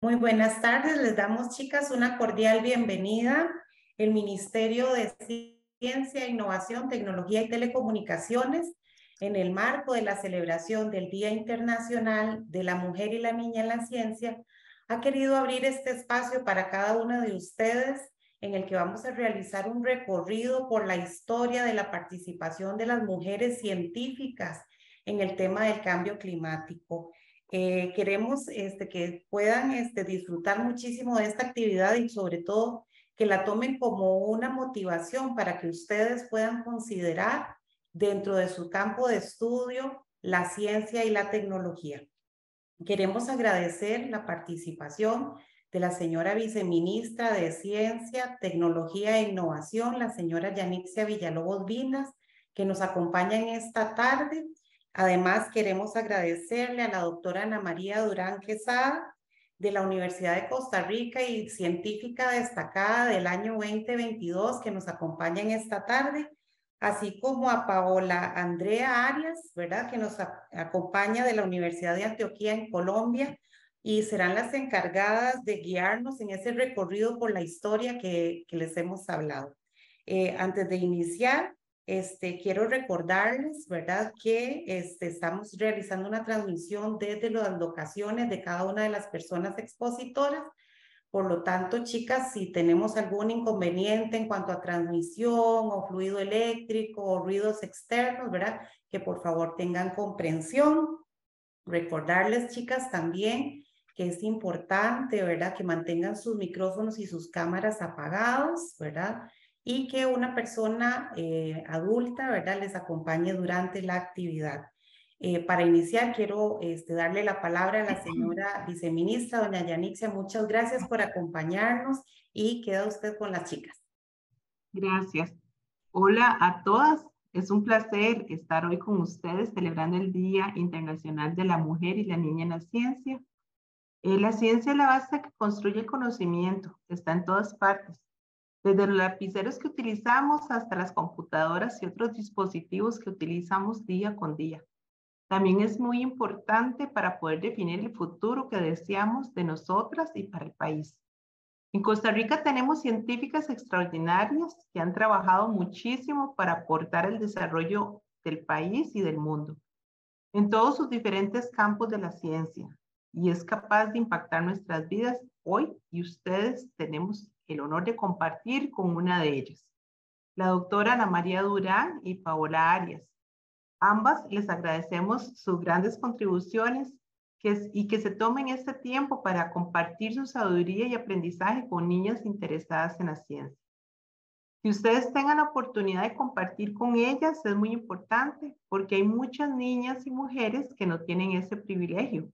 Muy buenas tardes, les damos, chicas, una cordial bienvenida. El Ministerio de Ciencia, Innovación, Tecnología y Telecomunicaciones, en el marco de la celebración del Día Internacional de la Mujer y la Niña en la Ciencia, ha querido abrir este espacio para cada una de ustedes, en el que vamos a realizar un recorrido por la historia de la participación de las mujeres científicas en el tema del cambio climático. Queremos que puedan disfrutar muchísimo de esta actividad y sobre todo que la tomen como una motivación para que ustedes puedan considerar dentro de su campo de estudio la ciencia y la tecnología. Queremos agradecer la participación de la señora viceministra de Ciencia, Tecnología e Innovación, la señora Yanixia Villalobos Vinas, que nos acompaña en esta tarde. Además, queremos agradecerle a la doctora Ana María Durán Quesada, de la Universidad de Costa Rica y científica destacada del año 2022, que nos acompaña en esta tarde, así como a Paola Andrea Arias, ¿verdad? Que nos acompaña de la Universidad de Antioquia en Colombia y serán las encargadas de guiarnos en ese recorrido por la historia que les hemos hablado. Antes de iniciar, quiero recordarles, ¿verdad? Que estamos realizando una transmisión desde las locaciones de cada una de las personas expositoras. Por lo tanto, chicas, si tenemos algún inconveniente en cuanto a transmisión o fluido eléctrico o ruidos externos, ¿verdad? Que por favor tengan comprensión. Recordarles, chicas, también que es importante, ¿verdad? Que mantengan sus micrófonos y sus cámaras apagados, ¿verdad? Y que una persona adulta, ¿verdad? Les acompañe durante la actividad. Para iniciar, quiero darle la palabra a la señora viceministra, doña Yanixia. Muchas gracias por acompañarnos y queda usted con las chicas. Gracias. Hola a todas. Es un placer estar hoy con ustedes celebrando el Día Internacional de la Mujer y la Niña en la Ciencia. La ciencia es la base que construye el conocimiento, está en todas partes, desde los lapiceros que utilizamos hasta las computadoras y otros dispositivos que utilizamos día con día. También es muy importante para poder definir el futuro que deseamos de nosotras y para el país. En Costa Rica tenemos científicas extraordinarias que han trabajado muchísimo para aportar el desarrollo del país y del mundo, en todos sus diferentes campos de la ciencia, y es capaz de impactar nuestras vidas hoy, y ustedes tenemos el honor de compartir con una de ellas, la doctora Ana María Durán y Paola Arias. Ambas les agradecemos sus grandes contribuciones y que se tomen este tiempo para compartir su sabiduría y aprendizaje con niñas interesadas en la ciencia. Que ustedes tengan la oportunidad de compartir con ellas es muy importante porque hay muchas niñas y mujeres que no tienen ese privilegio.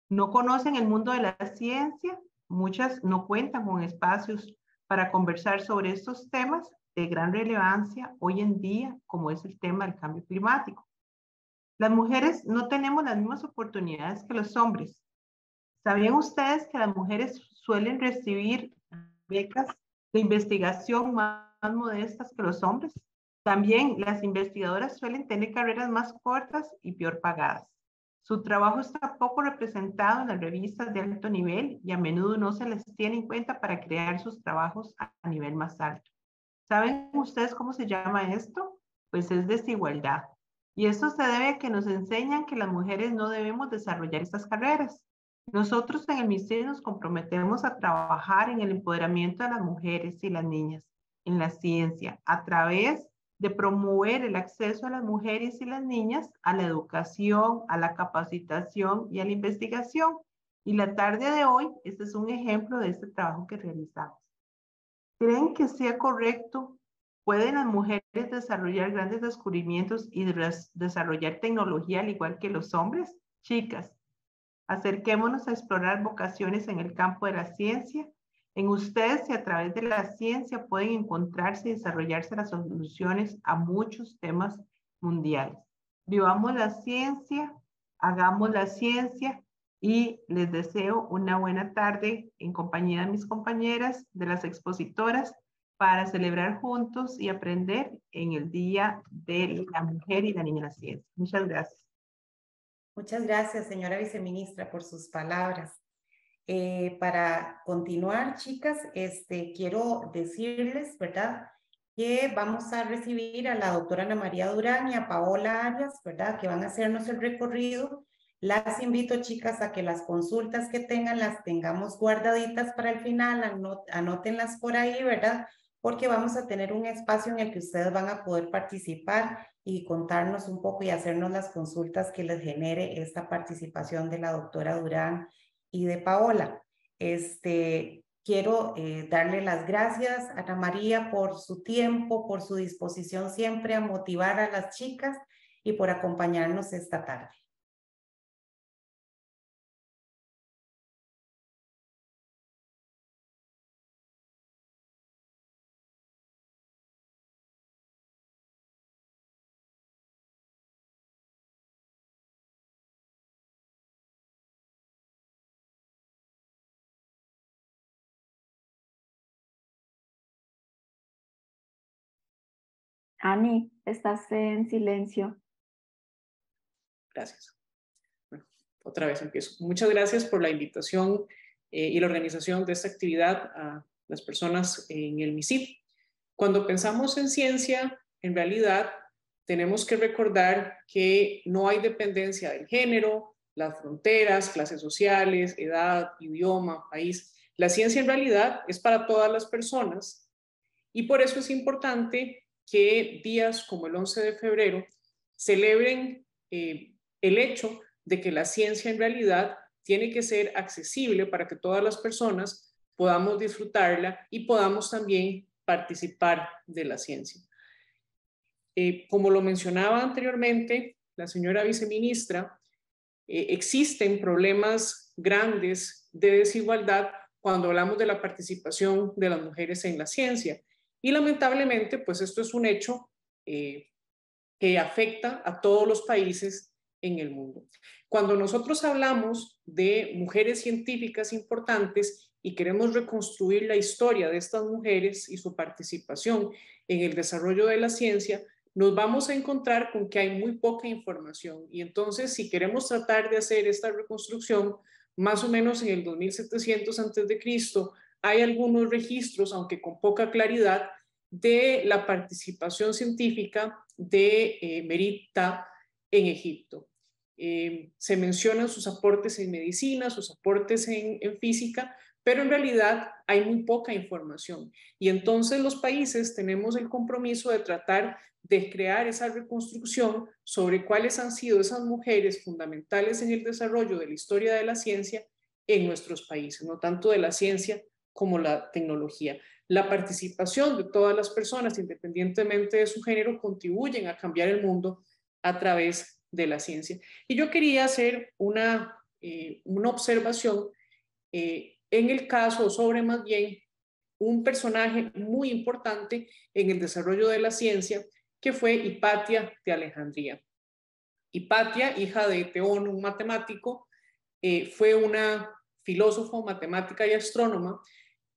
No conocen el mundo de la ciencia, muchas no cuentan con espacios para conversar sobre estos temas de gran relevancia hoy en día, como es el tema del cambio climático. Las mujeres no tenemos las mismas oportunidades que los hombres. ¿Sabían ustedes que las mujeres suelen recibir becas de investigación más modestas que los hombres? También las investigadoras suelen tener carreras más cortas y peor pagadas. Su trabajo está poco representado en las revistas de alto nivel y a menudo no se les tiene en cuenta para crear sus trabajos a nivel más alto. ¿Saben ustedes cómo se llama esto? Pues es desigualdad. Y esto se debe a que nos enseñan que las mujeres no debemos desarrollar estas carreras. Nosotros en el Ministerio nos comprometemos a trabajar en el empoderamiento de las mujeres y las niñas en la ciencia a través de promover el acceso a las mujeres y las niñas a la educación, a la capacitación y a la investigación. Y la tarde de hoy, este es un ejemplo de este trabajo que realizamos. ¿Creen que sea correcto? ¿Pueden las mujeres desarrollar grandes descubrimientos y desarrollar tecnología al igual que los hombres? Chicas, acerquémonos a explorar vocaciones en el campo de la ciencia. En ustedes y a través de la ciencia pueden encontrarse y desarrollarse las soluciones a muchos temas mundiales. Vivamos la ciencia, hagamos la ciencia y les deseo una buena tarde en compañía de mis compañeras, de las expositoras, para celebrar juntos y aprender en el Día de la Mujer y la Niña en la Ciencia. Muchas gracias. Muchas gracias, señora viceministra, por sus palabras. Para continuar, chicas, quiero decirles, ¿verdad?, que vamos a recibir a la doctora Ana María Durán y a Paola Arias, ¿verdad?, que van a hacernos el recorrido. Las invito, chicas, a que las consultas que tengan las tengamos guardaditas para el final, anótenlas por ahí, ¿verdad?, porque vamos a tener un espacio en el que ustedes van a poder participar y contarnos un poco y hacernos las consultas que les genere esta participación de la doctora Durán y de Paola. Quiero darle las gracias a Ana María por su tiempo, por su disposición siempre a motivar a las chicas y por acompañarnos esta tarde. Ani, estás en silencio. Gracias. Bueno, otra vez empiezo. Muchas gracias por la invitación y la organización de esta actividad a las personas en el MISIP. Cuando pensamos en ciencia, en realidad tenemos que recordar que no hay dependencia del género, las fronteras, clases sociales, edad, idioma, país. La ciencia en realidad es para todas las personas y por eso es importante que días como el 11 de febrero celebren el hecho de que la ciencia en realidad tiene que ser accesible para que todas las personas podamos disfrutarla y podamos también participar de la ciencia. Como lo mencionaba anteriormente la señora viceministra, existen problemas grandes de desigualdad cuando hablamos de la participación de las mujeres en la ciencia. Y lamentablemente, pues esto es un hecho que afecta a todos los países en el mundo. Cuando nosotros hablamos de mujeres científicas importantes y queremos reconstruir la historia de estas mujeres y su participación en el desarrollo de la ciencia, nos vamos a encontrar con que hay muy poca información. Y entonces, si queremos tratar de hacer esta reconstrucción, más o menos en el 2700 a.C., hay algunos registros, aunque con poca claridad, de la participación científica de Merita en Egipto. Se mencionan sus aportes en medicina, sus aportes en física, pero en realidad hay muy poca información. Y entonces los países tenemos el compromiso de tratar de crear esa reconstrucción sobre cuáles han sido esas mujeres fundamentales en el desarrollo de la historia de la ciencia en nuestros países, no tanto de la ciencia como la tecnología. La participación de todas las personas, independientemente de su género, contribuyen a cambiar el mundo a través de la ciencia. Y yo quería hacer una observación en el caso, sobre más bien, un personaje muy importante en el desarrollo de la ciencia, que fue Hipatia de Alejandría. Hipatia, hija de Teón, un matemático, fue una filósofo, matemática y astrónoma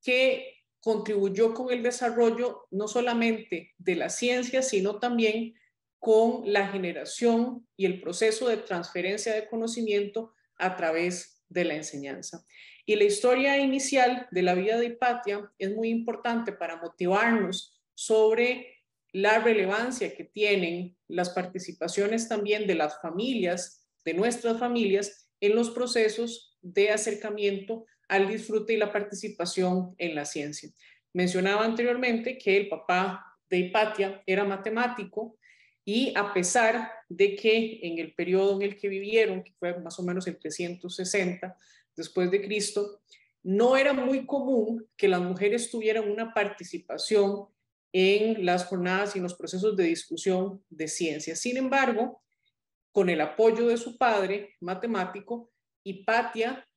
que contribuyó con el desarrollo no solamente de la ciencia, sino también con la generación y el proceso de transferencia de conocimiento a través de la enseñanza. Y la historia inicial de la vida de Hipatia es muy importante para motivarnos sobre la relevancia que tienen las participaciones también de las familias, de nuestras familias, en los procesos de acercamiento al disfrute y la participación en la ciencia. Mencionaba anteriormente que el papá de Hipatia era matemático y a pesar de que en el periodo en el que vivieron, que fue más o menos el 360 después de Cristo, no era muy común que las mujeres tuvieran una participación en las jornadas y en los procesos de discusión de ciencia. Sin embargo, con el apoyo de su padre matemático, Hipatia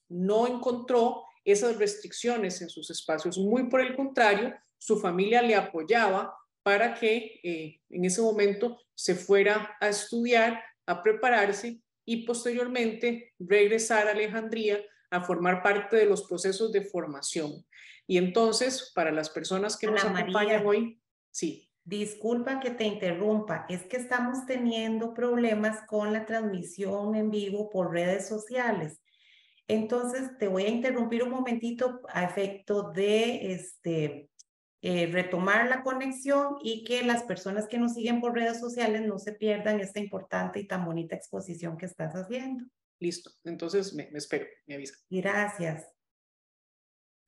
no encontró esas restricciones en sus espacios. Muy por el contrario, su familia le apoyaba para que en ese momento se fuera a estudiar, a prepararse y posteriormente regresar a Alejandría a formar parte de los procesos de formación. Y entonces, para las personas que nos acompañan hoy, sí. Disculpa que te interrumpa, es que estamos teniendo problemas con la transmisión en vivo por redes sociales. Entonces, te voy a interrumpir un momentito a efecto de retomar la conexión y que las personas que nos siguen por redes sociales no se pierdan esta importante y tan bonita exposición que estás haciendo. Listo, entonces me espero, me avisa. Gracias.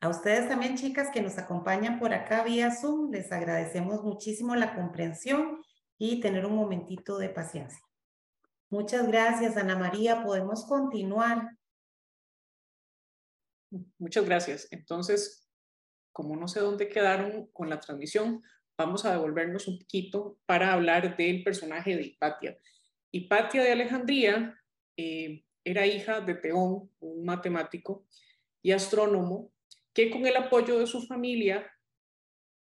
A ustedes también, chicas, que nos acompañan por acá vía Zoom, les agradecemos muchísimo la comprensión y tener un momentito de paciencia. Muchas gracias, Ana María. Podemos continuar. Muchas gracias. Entonces, como no sé dónde quedaron con la transmisión, vamos a devolvernos un poquito para hablar del personaje de Hipatia. Hipatia de Alejandría era hija de Teón, un matemático y astrónomo, que con el apoyo de su familia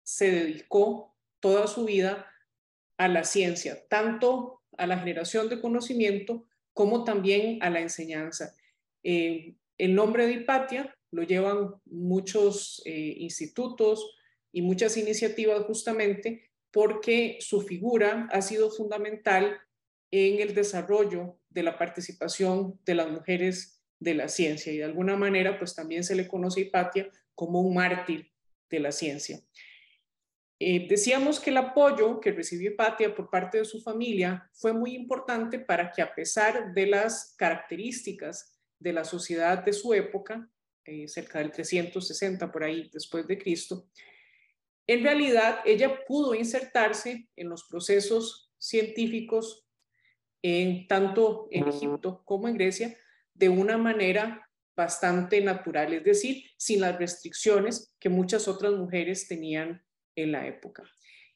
se dedicó toda su vida a la ciencia, tanto a la generación de conocimiento como también a la enseñanza. El nombre de Hipatia lo llevan muchos institutos y muchas iniciativas justamente porque su figura ha sido fundamental en el desarrollo de la participación de las mujeres de la ciencia y de alguna manera pues también se le conoce a Hipatia como un mártir de la ciencia. Decíamos que el apoyo que recibió Hipatia por parte de su familia fue muy importante para que a pesar de las características de la sociedad de su época, cerca del 360 por ahí después de Cristo, en realidad ella pudo insertarse en los procesos científicos tanto en Egipto como en Grecia de una manera bastante natural, es decir, sin las restricciones que muchas otras mujeres tenían en la época.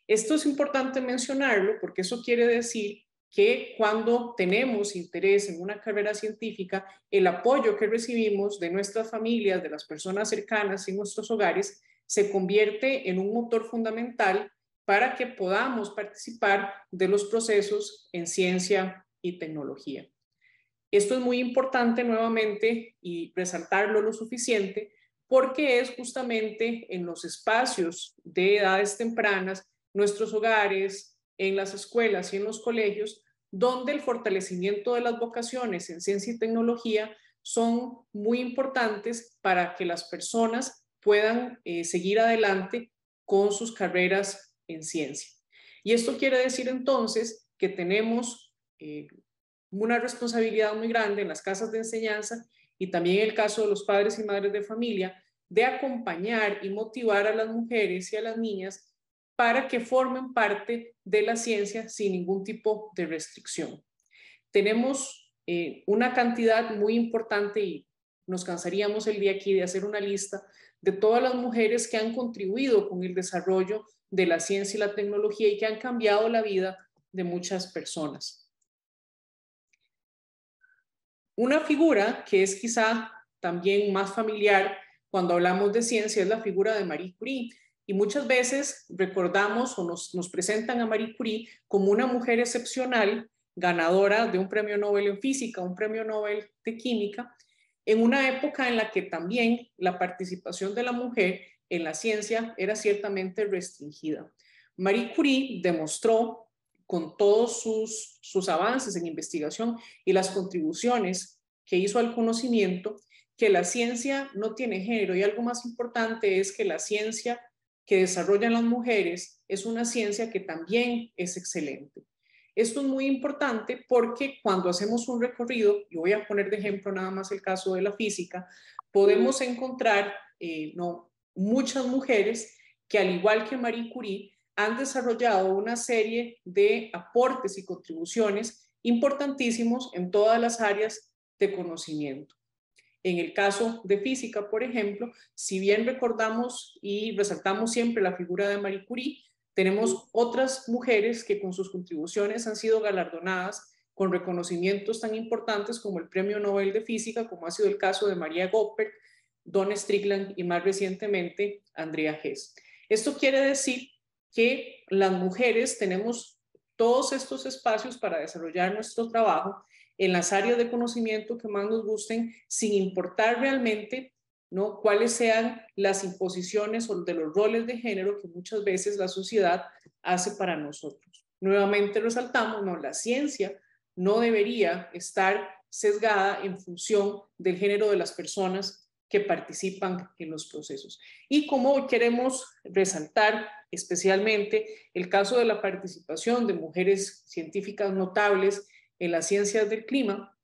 Esto es importante mencionarlo porque eso quiere decir que cuando tenemos interés en una carrera científica, el apoyo que recibimos de nuestras familias, de las personas cercanas en nuestros hogares, se convierte en un motor fundamental para que podamos participar de los procesos en ciencia y tecnología. Esto es muy importante nuevamente y resaltarlo lo suficiente porque es justamente en los espacios de edades tempranas, nuestros hogares, en las escuelas y en los colegios, donde el fortalecimiento de las vocaciones en ciencia y tecnología son muy importantes para que las personas puedan seguir adelante con sus carreras en ciencia. Y esto quiere decir entonces que tenemos una responsabilidad muy grande en las casas de enseñanza y también en el caso de los padres y madres de familia, de acompañar y motivar a las mujeres y a las niñas para que formen parte de la ciencia sin ningún tipo de restricción. Tenemos una cantidad muy importante y nos cansaríamos el día aquí de hacer una lista de todas las mujeres que han contribuido con el desarrollo de la ciencia y la tecnología y que han cambiado la vida de muchas personas. Una figura que es quizá también más familiar cuando hablamos de ciencia es la figura de Marie Curie. Y muchas veces recordamos o nos presentan a Marie Curie como una mujer excepcional, ganadora de un premio Nobel en física, un premio Nobel de química, en una época en la que también la participación de la mujer en la ciencia era ciertamente restringida. Marie Curie demostró con todos sus avances en investigación y las contribuciones que hizo al conocimiento, que la ciencia no tiene género y algo más importante es que la ciencia que desarrollan las mujeres es una ciencia que también es excelente. Esto es muy importante porque cuando hacemos un recorrido, y voy a poner de ejemplo nada más el caso de la física, podemos encontrar muchas mujeres que al igual que Marie Curie han desarrollado una serie de aportes y contribuciones importantísimos en todas las áreas de conocimiento. En el caso de física, por ejemplo, si bien recordamos y resaltamos siempre la figura de Marie Curie, tenemos otras mujeres que con sus contribuciones han sido galardonadas con reconocimientos tan importantes como el Premio Nobel de Física, como ha sido el caso de Maria Goldberg, Donna Strickland y más recientemente Andrea Hess. Esto quiere decir que las mujeres tenemos todos estos espacios para desarrollar nuestro trabajo en las áreas de conocimiento que más nos gusten, sin importar realmente cuáles sean las imposiciones o de los roles de género que muchas veces la sociedad hace para nosotros. Nuevamente resaltamos, la ciencia no debería estar sesgada en función del género de las personas que participan en los procesos. Y como queremos resaltar especialmente el caso de la participación de mujeres científicas notables en las ciencias del clima,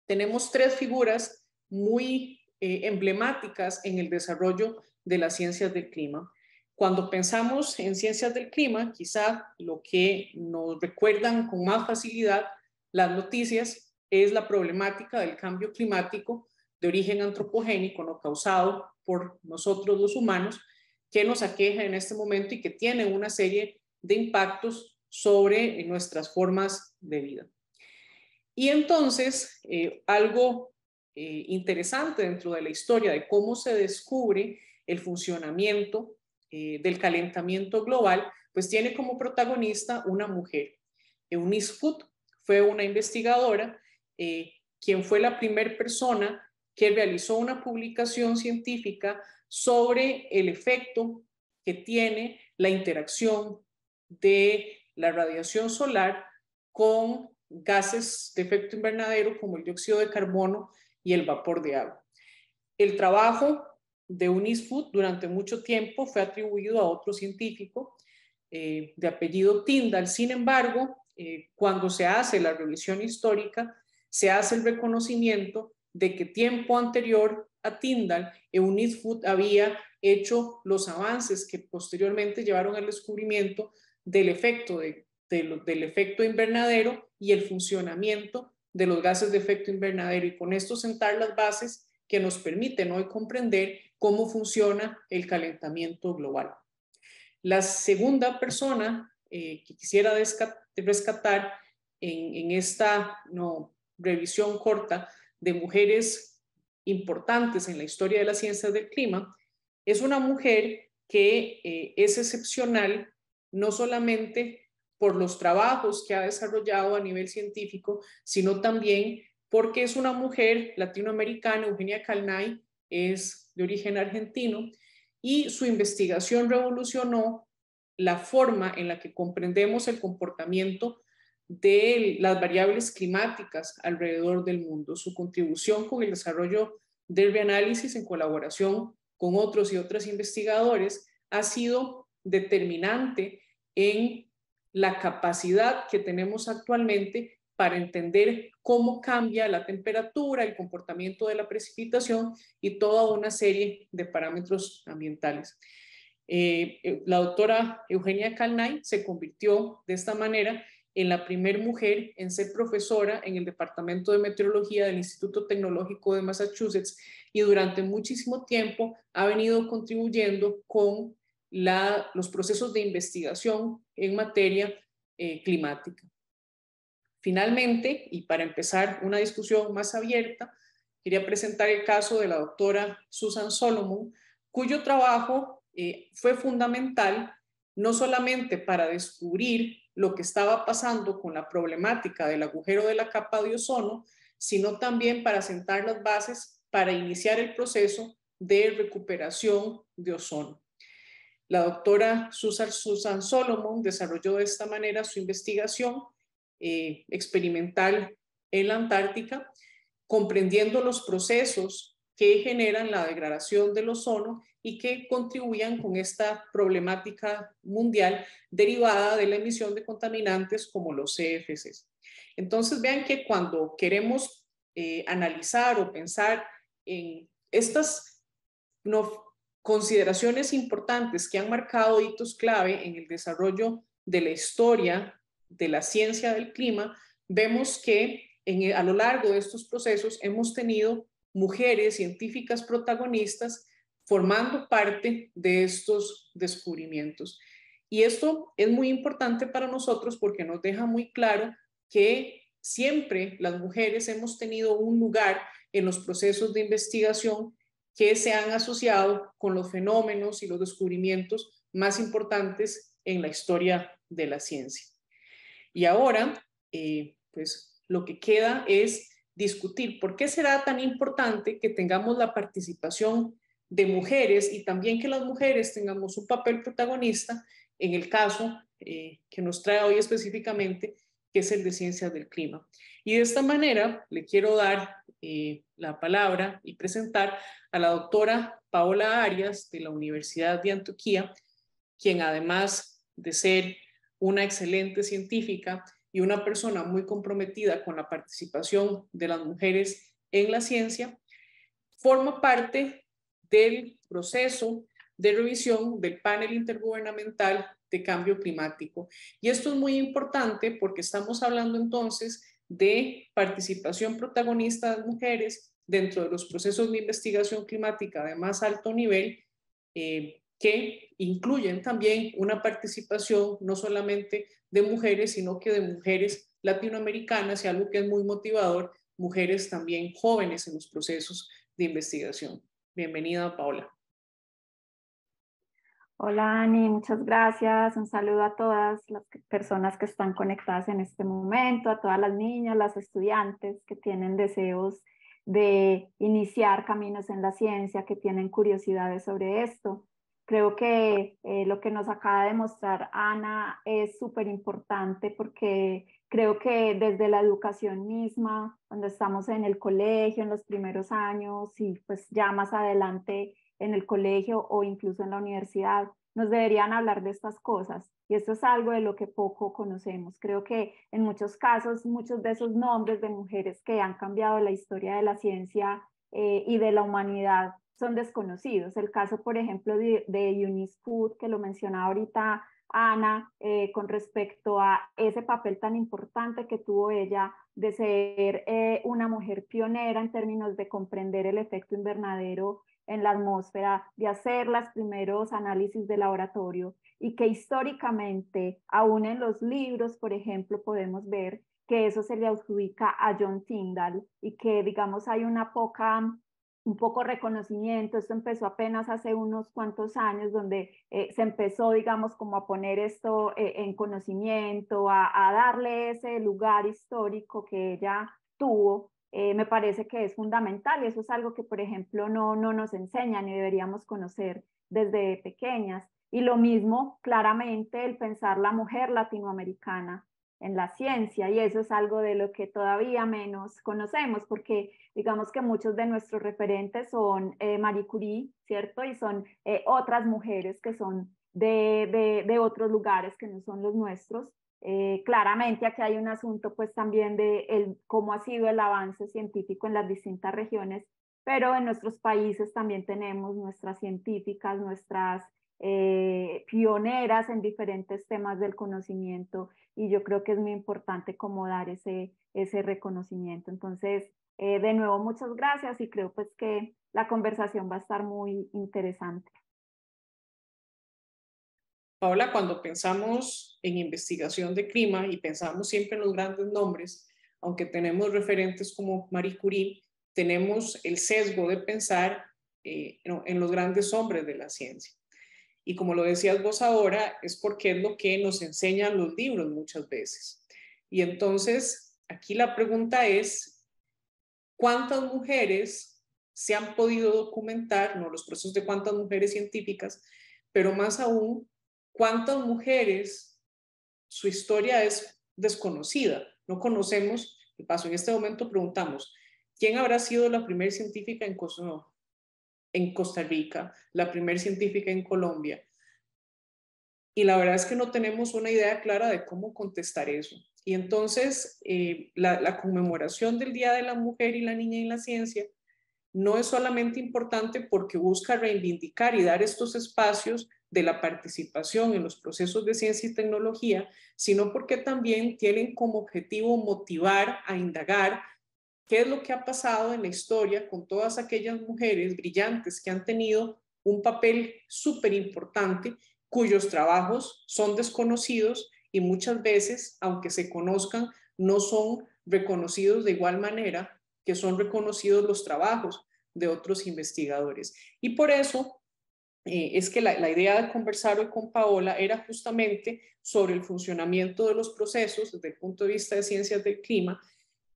tenemos 3 figuras muy emblemáticas en el desarrollo de las ciencias del clima. Cuando pensamos en ciencias del clima, quizá lo que nos recuerdan con más facilidad las noticias es la problemática del cambio climático de origen antropogénico, no causado por nosotros los humanos, que nos aqueja en este momento y que tiene una serie de impactos sobre nuestras formas de vida. Y entonces, algo interesante dentro de la historia de cómo se descubre el funcionamiento del calentamiento global, pues tiene como protagonista una mujer. Eunice Foote fue una investigadora, quien fue la primera persona que realizó una publicación científica sobre el efecto que tiene la interacción de la radiación solar con gases de efecto invernadero como el dióxido de carbono y el vapor de agua. El trabajo de Eunice Foote durante mucho tiempo fue atribuido a otro científico de apellido Tyndall. Sin embargo, cuando se hace la revisión histórica, se hace el reconocimiento de que tiempo anterior a Tyndall, Eunice Foote había hecho los avances que posteriormente llevaron al descubrimiento del efecto del efecto invernadero y el funcionamiento de los gases de efecto invernadero, y con esto sentar las bases que nos permiten hoy comprender cómo funciona el calentamiento global. La segunda persona que quisiera rescatar en esta revisión corta de mujeres importantes en la historia de las ciencias del clima es una mujer que es excepcional no solamente por los trabajos que ha desarrollado a nivel científico, sino también porque es una mujer latinoamericana. Eugenia Calnay es de origen argentino y su investigación revolucionó la forma en la que comprendemos el comportamiento de las variables climáticas alrededor del mundo. Su contribución con el desarrollo del reanálisis en colaboración con otros y otras investigadores ha sido determinante en la capacidad que tenemos actualmente para entender cómo cambia la temperatura, el comportamiento de la precipitación y toda una serie de parámetros ambientales. La doctora Eugenia Calnay se convirtió de esta manera en la primera mujer en ser profesora en el Departamento de Meteorología del Instituto Tecnológico de Massachusetts, y durante muchísimo tiempo ha venido contribuyendo con los procesos de investigación en materia climática. Finalmente, y para empezar una discusión más abierta, quería presentar el caso de la doctora Susan Solomon, cuyo trabajo fue fundamental no solamente para descubrir lo que estaba pasando con la problemática del agujero de la capa de ozono, sino también para sentar las bases para iniciar el proceso de recuperación de ozono. La doctora Susan Solomon desarrolló de esta manera su investigación experimental en la Antártica, comprendiendo los procesos que generan la degradación del ozono y que contribuyan con esta problemática mundial derivada de la emisión de contaminantes como los CFCs. Entonces vean que cuando queremos analizar o pensar en estas consideraciones importantes que han marcado hitos clave en el desarrollo de la historia de la ciencia del clima, vemos que a lo largo de estos procesos hemos tenido mujeres científicas protagonistas formando parte de estos descubrimientos. Y esto es muy importante para nosotros porque nos deja muy claro que siempre las mujeres hemos tenido un lugar en los procesos de investigación que se han asociado con los fenómenos y los descubrimientos más importantes en la historia de la ciencia. Y ahora, pues lo que queda es discutir por qué será tan importante que tengamos la participación de mujeres y también que las mujeres tengamos un papel protagonista en el caso que nos trae hoy específicamente, que es el de Ciencias del Clima. Y de esta manera le quiero dar la palabra y presentar a la doctora Paola Arias de la Universidad de Antioquia, quien además de ser una excelente científica y una persona muy comprometida con la participación de las mujeres en la ciencia, forma parte del proceso de revisión del panel intergubernamental de cambio climático. Y esto es muy importante porque estamos hablando entonces de participación protagonista de mujeres dentro de los procesos de investigación climática de más alto nivel, que incluyen también una participación no solamente de mujeres, sino que de mujeres latinoamericanas, y algo que es muy motivador, mujeres también jóvenes en los procesos de investigación. Bienvenida, Paola. Hola, Ani, muchas gracias. Un saludo a todas las personas que están conectadas en este momento, a todas las niñas, las estudiantes que tienen deseos de iniciar caminos en la ciencia, que tienen curiosidades sobre esto. Creo que lo que nos acaba de mostrar Ana es súper importante, porque creo que desde la educación misma, cuando estamos en el colegio, en los primeros años y pues ya más adelante en el colegio o incluso en la universidad, nos deberían hablar de estas cosas. Y esto es algo de lo que poco conocemos. Creo que en muchos casos, muchos de esos nombres de mujeres que han cambiado la historia de la ciencia y de la humanidad son desconocidos. El caso, por ejemplo, de Eunice Food, que lo mencionaba ahorita Ana, con respecto a ese papel tan importante que tuvo ella de ser una mujer pionera en términos de comprender el efecto invernadero en la atmósfera, de hacer los primeros análisis de laboratorio, y que históricamente, aún en los libros, por ejemplo, podemos ver que eso se le adjudica a John Tyndall, y que, digamos, hay un poco reconocimiento. Esto empezó apenas hace unos cuantos años, donde se empezó, digamos, como a poner esto en conocimiento, a darle ese lugar histórico que ella tuvo. Me parece que es fundamental, y eso es algo que, por ejemplo, no nos enseñan y deberíamos conocer desde pequeñas. Y lo mismo, claramente, el pensar la mujer latinoamericana en la ciencia, y eso es algo de lo que todavía menos conocemos, porque digamos que muchos de nuestros referentes son Marie Curie, ¿cierto? Y son otras mujeres que son de otros lugares que no son los nuestros. Claramente aquí hay un asunto pues también de cómo ha sido el avance científico en las distintas regiones, pero en nuestros países también tenemos nuestras científicas, nuestras pioneras en diferentes temas del conocimiento, y yo creo que es muy importante como dar ese reconocimiento. Entonces, de nuevo, muchas gracias, y creo pues que la conversación va a estar muy interesante. Paola, cuando pensamos en investigación de clima y pensamos siempre en los grandes nombres, aunque tenemos referentes como Marie Curie, tenemos el sesgo de pensar en los grandes hombres de la ciencia. Y como lo decías vos ahora, es porque es lo que nos enseñan los libros muchas veces. Y entonces, aquí la pregunta es, ¿cuántas mujeres se han podido documentar, no los procesos de cuántas mujeres científicas, pero más aún, cuántas mujeres su historia es desconocida? No conocemos el paso. En este momento preguntamos, ¿quién habrá sido la primera científica en Costa Rica, la primera científica en Colombia? Y la verdad es que no tenemos una idea clara de cómo contestar eso. Y entonces la conmemoración del Día de la Mujer y la Niña en la Ciencia no es solamente importante porque busca reivindicar y dar estos espacios de la participación en los procesos de ciencia y tecnología, sino porque también tienen como objetivo motivar a indagar qué es lo que ha pasado en la historia con todas aquellas mujeres brillantes que han tenido un papel súper importante, cuyos trabajos son desconocidos y muchas veces, aunque se conozcan, no son reconocidos de igual manera que son reconocidos los trabajos de otros investigadores. Y por eso es que la idea de conversar hoy con Paola era justamente sobre el funcionamiento de los procesos desde el punto de vista de ciencias del clima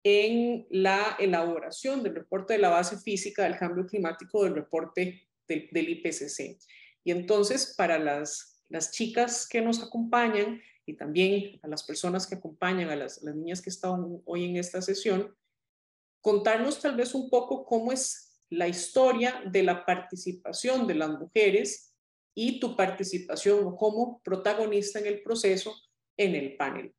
en la elaboración del reporte de la base física del cambio climático, del reporte del IPCC. Y entonces, para las chicas que nos acompañan y también a las personas que acompañan, a las niñas que están hoy en esta sesión, contarnos tal vez un poco cómo es la historia de la participación de las mujeres y tu participación como protagonista en el proceso en el panel.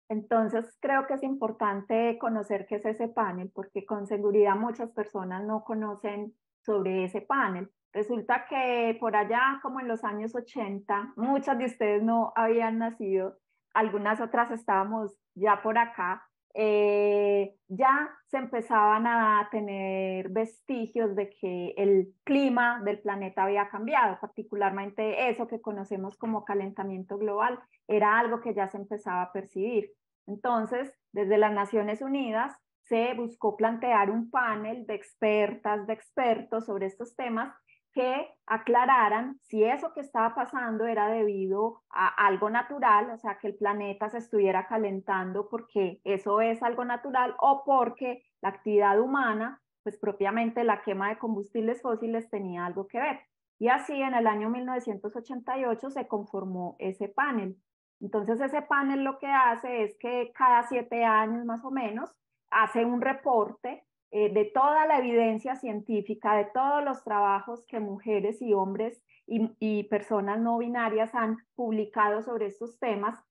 Entonces, creo que es importante conocer qué es ese panel, porque con seguridad muchas personas no conocen sobre ese panel. Resulta que por allá, como en los años 80, muchas de ustedes no habían nacido, algunas otras estábamos ya por acá, ya se empezaban a tener vestigios de que el clima del planeta había cambiado, particularmente eso que conocemos como calentamiento global, era algo que ya se empezaba a percibir. Entonces, desde las Naciones Unidas se buscó plantear un panel de expertas, de expertos sobre estos temas que aclararan si eso que estaba pasando era debido a algo natural, o sea, que el planeta se estuviera calentando porque eso es algo natural, o porque la actividad humana, pues propiamente la quema de combustibles fósiles tenía algo que ver. Y así en el año 1988 se conformó ese panel. Entonces ese panel lo que hace es que cada 7 años más o menos hace un reporte de toda la evidencia científica, de todos los trabajos que mujeres y hombres y personas no binarias han publicado sobre estos temas,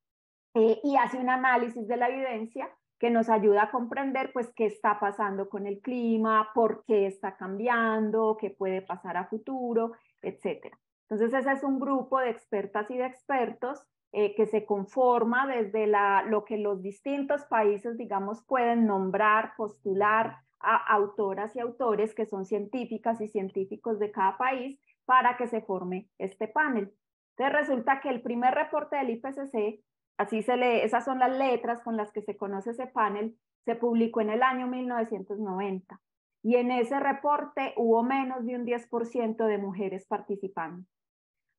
y hace un análisis de la evidencia que nos ayuda a comprender pues qué está pasando con el clima, por qué está cambiando, qué puede pasar a futuro, etc. Entonces ese es un grupo de expertas y de expertos que se conforma desde lo que los distintos países, digamos, pueden nombrar, postular a autoras y autores que son científicas y científicos de cada país para que se forme este panel. Entonces resulta que el primer reporte del IPCC, así se lee, esas son las letras con las que se conoce ese panel, se publicó en el año 1990 y en ese reporte hubo menos de un 10% de mujeres participando.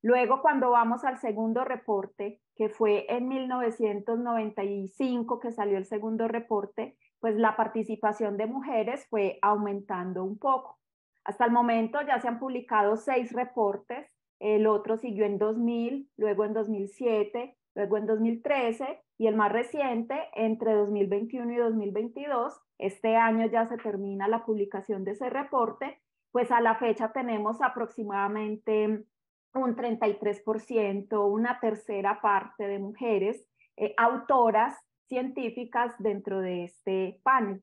Luego, cuando vamos al segundo reporte, que fue en 1995 que salió el segundo reporte, pues la participación de mujeres fue aumentando un poco. Hasta el momento ya se han publicado 6 reportes, el otro siguió en 2000, luego en 2007, luego en 2013 y el más reciente entre 2021 y 2022. Este año ya se termina la publicación de ese reporte, pues a la fecha tenemos aproximadamente un 33%, una tercera parte de mujeres autoras científicas dentro de este panel.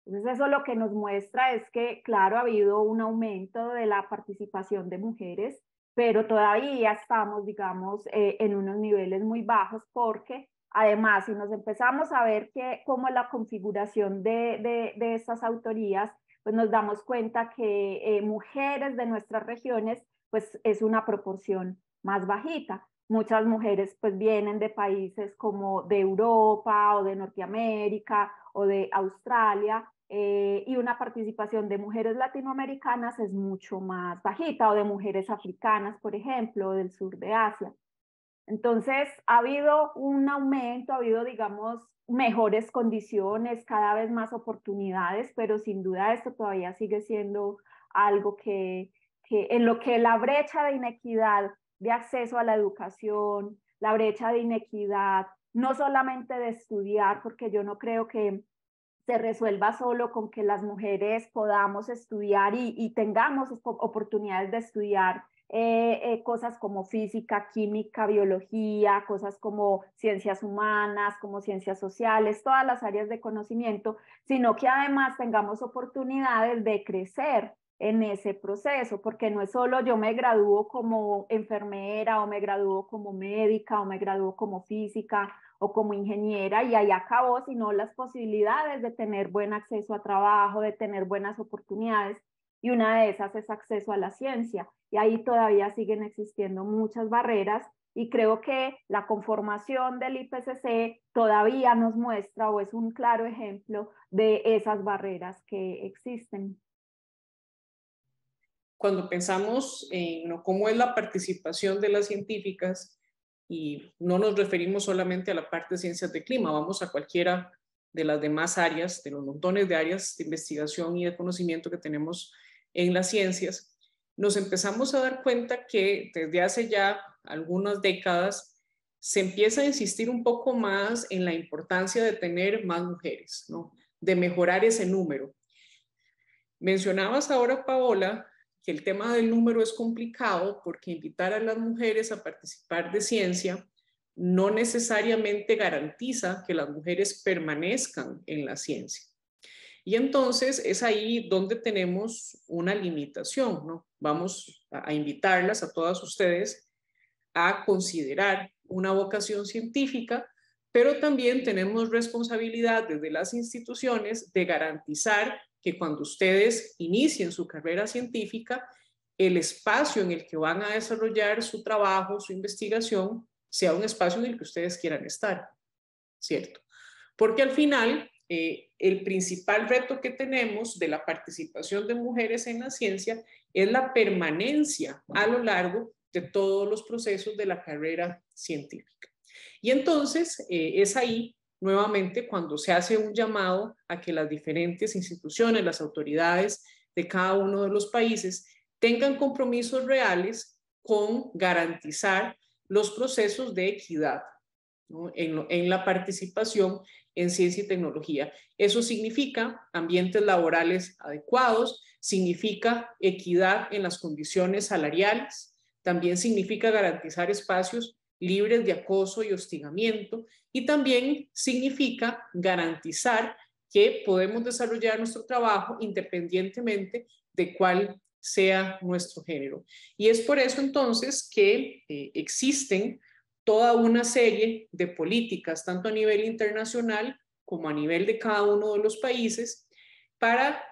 Entonces eso lo que nos muestra es que, claro, ha habido un aumento de la participación de mujeres, pero todavía estamos, digamos, en unos niveles muy bajos porque, además, si nos empezamos a ver cómo es la configuración de estas autorías, pues nos damos cuenta que mujeres de nuestras regiones pues es una proporción más bajita. Muchas mujeres pues vienen de países como de Europa o de Norteamérica o de Australia, y una participación de mujeres latinoamericanas es mucho más bajita, o de mujeres africanas, por ejemplo, del sur de Asia. Entonces ha habido un aumento, ha habido, digamos, mejores condiciones, cada vez más oportunidades, pero sin duda esto todavía sigue siendo algo que en lo que la brecha de inequidad de acceso a la educación, la brecha de inequidad, no solamente de estudiar, porque yo no creo que se resuelva solo con que las mujeres podamos estudiar y tengamos oportunidades de estudiar cosas como física, química, biología, cosas como ciencias humanas, como ciencias sociales, todas las áreas de conocimiento, sino que además tengamos oportunidades de crecer en ese proceso, porque no es solo yo me gradúo como enfermera o me gradúo como médica o me gradúo como física o como ingeniera y ahí acabó, sino las posibilidades de tener buen acceso a trabajo, de tener buenas oportunidades, y una de esas es acceso a la ciencia, y ahí todavía siguen existiendo muchas barreras, y creo que la conformación del IPCC todavía nos muestra o es un claro ejemplo de esas barreras que existen. Cuando pensamos en cómo es la participación de las científicas, y no nos referimos solamente a la parte de ciencias de clima, vamos a cualquiera de las demás áreas, de los montones de áreas de investigación y de conocimiento que tenemos en las ciencias, nos empezamos a dar cuenta que desde hace ya algunas décadas se empieza a insistir un poco más en la importancia de tener más mujeres, ¿no? De mejorar ese número. Mencionabas ahora, Paola, que el tema del número es complicado porque invitar a las mujeres a participar de ciencia no necesariamente garantiza que las mujeres permanezcan en la ciencia. Y entonces es ahí donde tenemos una limitación, ¿no? Vamos a invitarlas a todas ustedes a considerar una vocación científica, pero también tenemos responsabilidad desde las instituciones de garantizar que cuando ustedes inicien su carrera científica, el espacio en el que van a desarrollar su trabajo, su investigación, sea un espacio en el que ustedes quieran estar, ¿cierto? Porque al final, el principal reto que tenemos de la participación de mujeres en la ciencia es la permanencia a lo largo de todos los procesos de la carrera científica. Y entonces es ahí nuevamente cuando se hace un llamado a que las diferentes instituciones, las autoridades de cada uno de los países tengan compromisos reales con garantizar los procesos de equidad, ¿no? en la participación en ciencia y tecnología. Eso significa ambientes laborales adecuados, significa equidad en las condiciones salariales, también significa garantizar espacios libres de acoso y hostigamiento, y también significa garantizar que podemos desarrollar nuestro trabajo independientemente de cuál sea nuestro género. Y es por eso entonces que existen toda una serie de políticas, tanto a nivel internacional como a nivel de cada uno de los países, para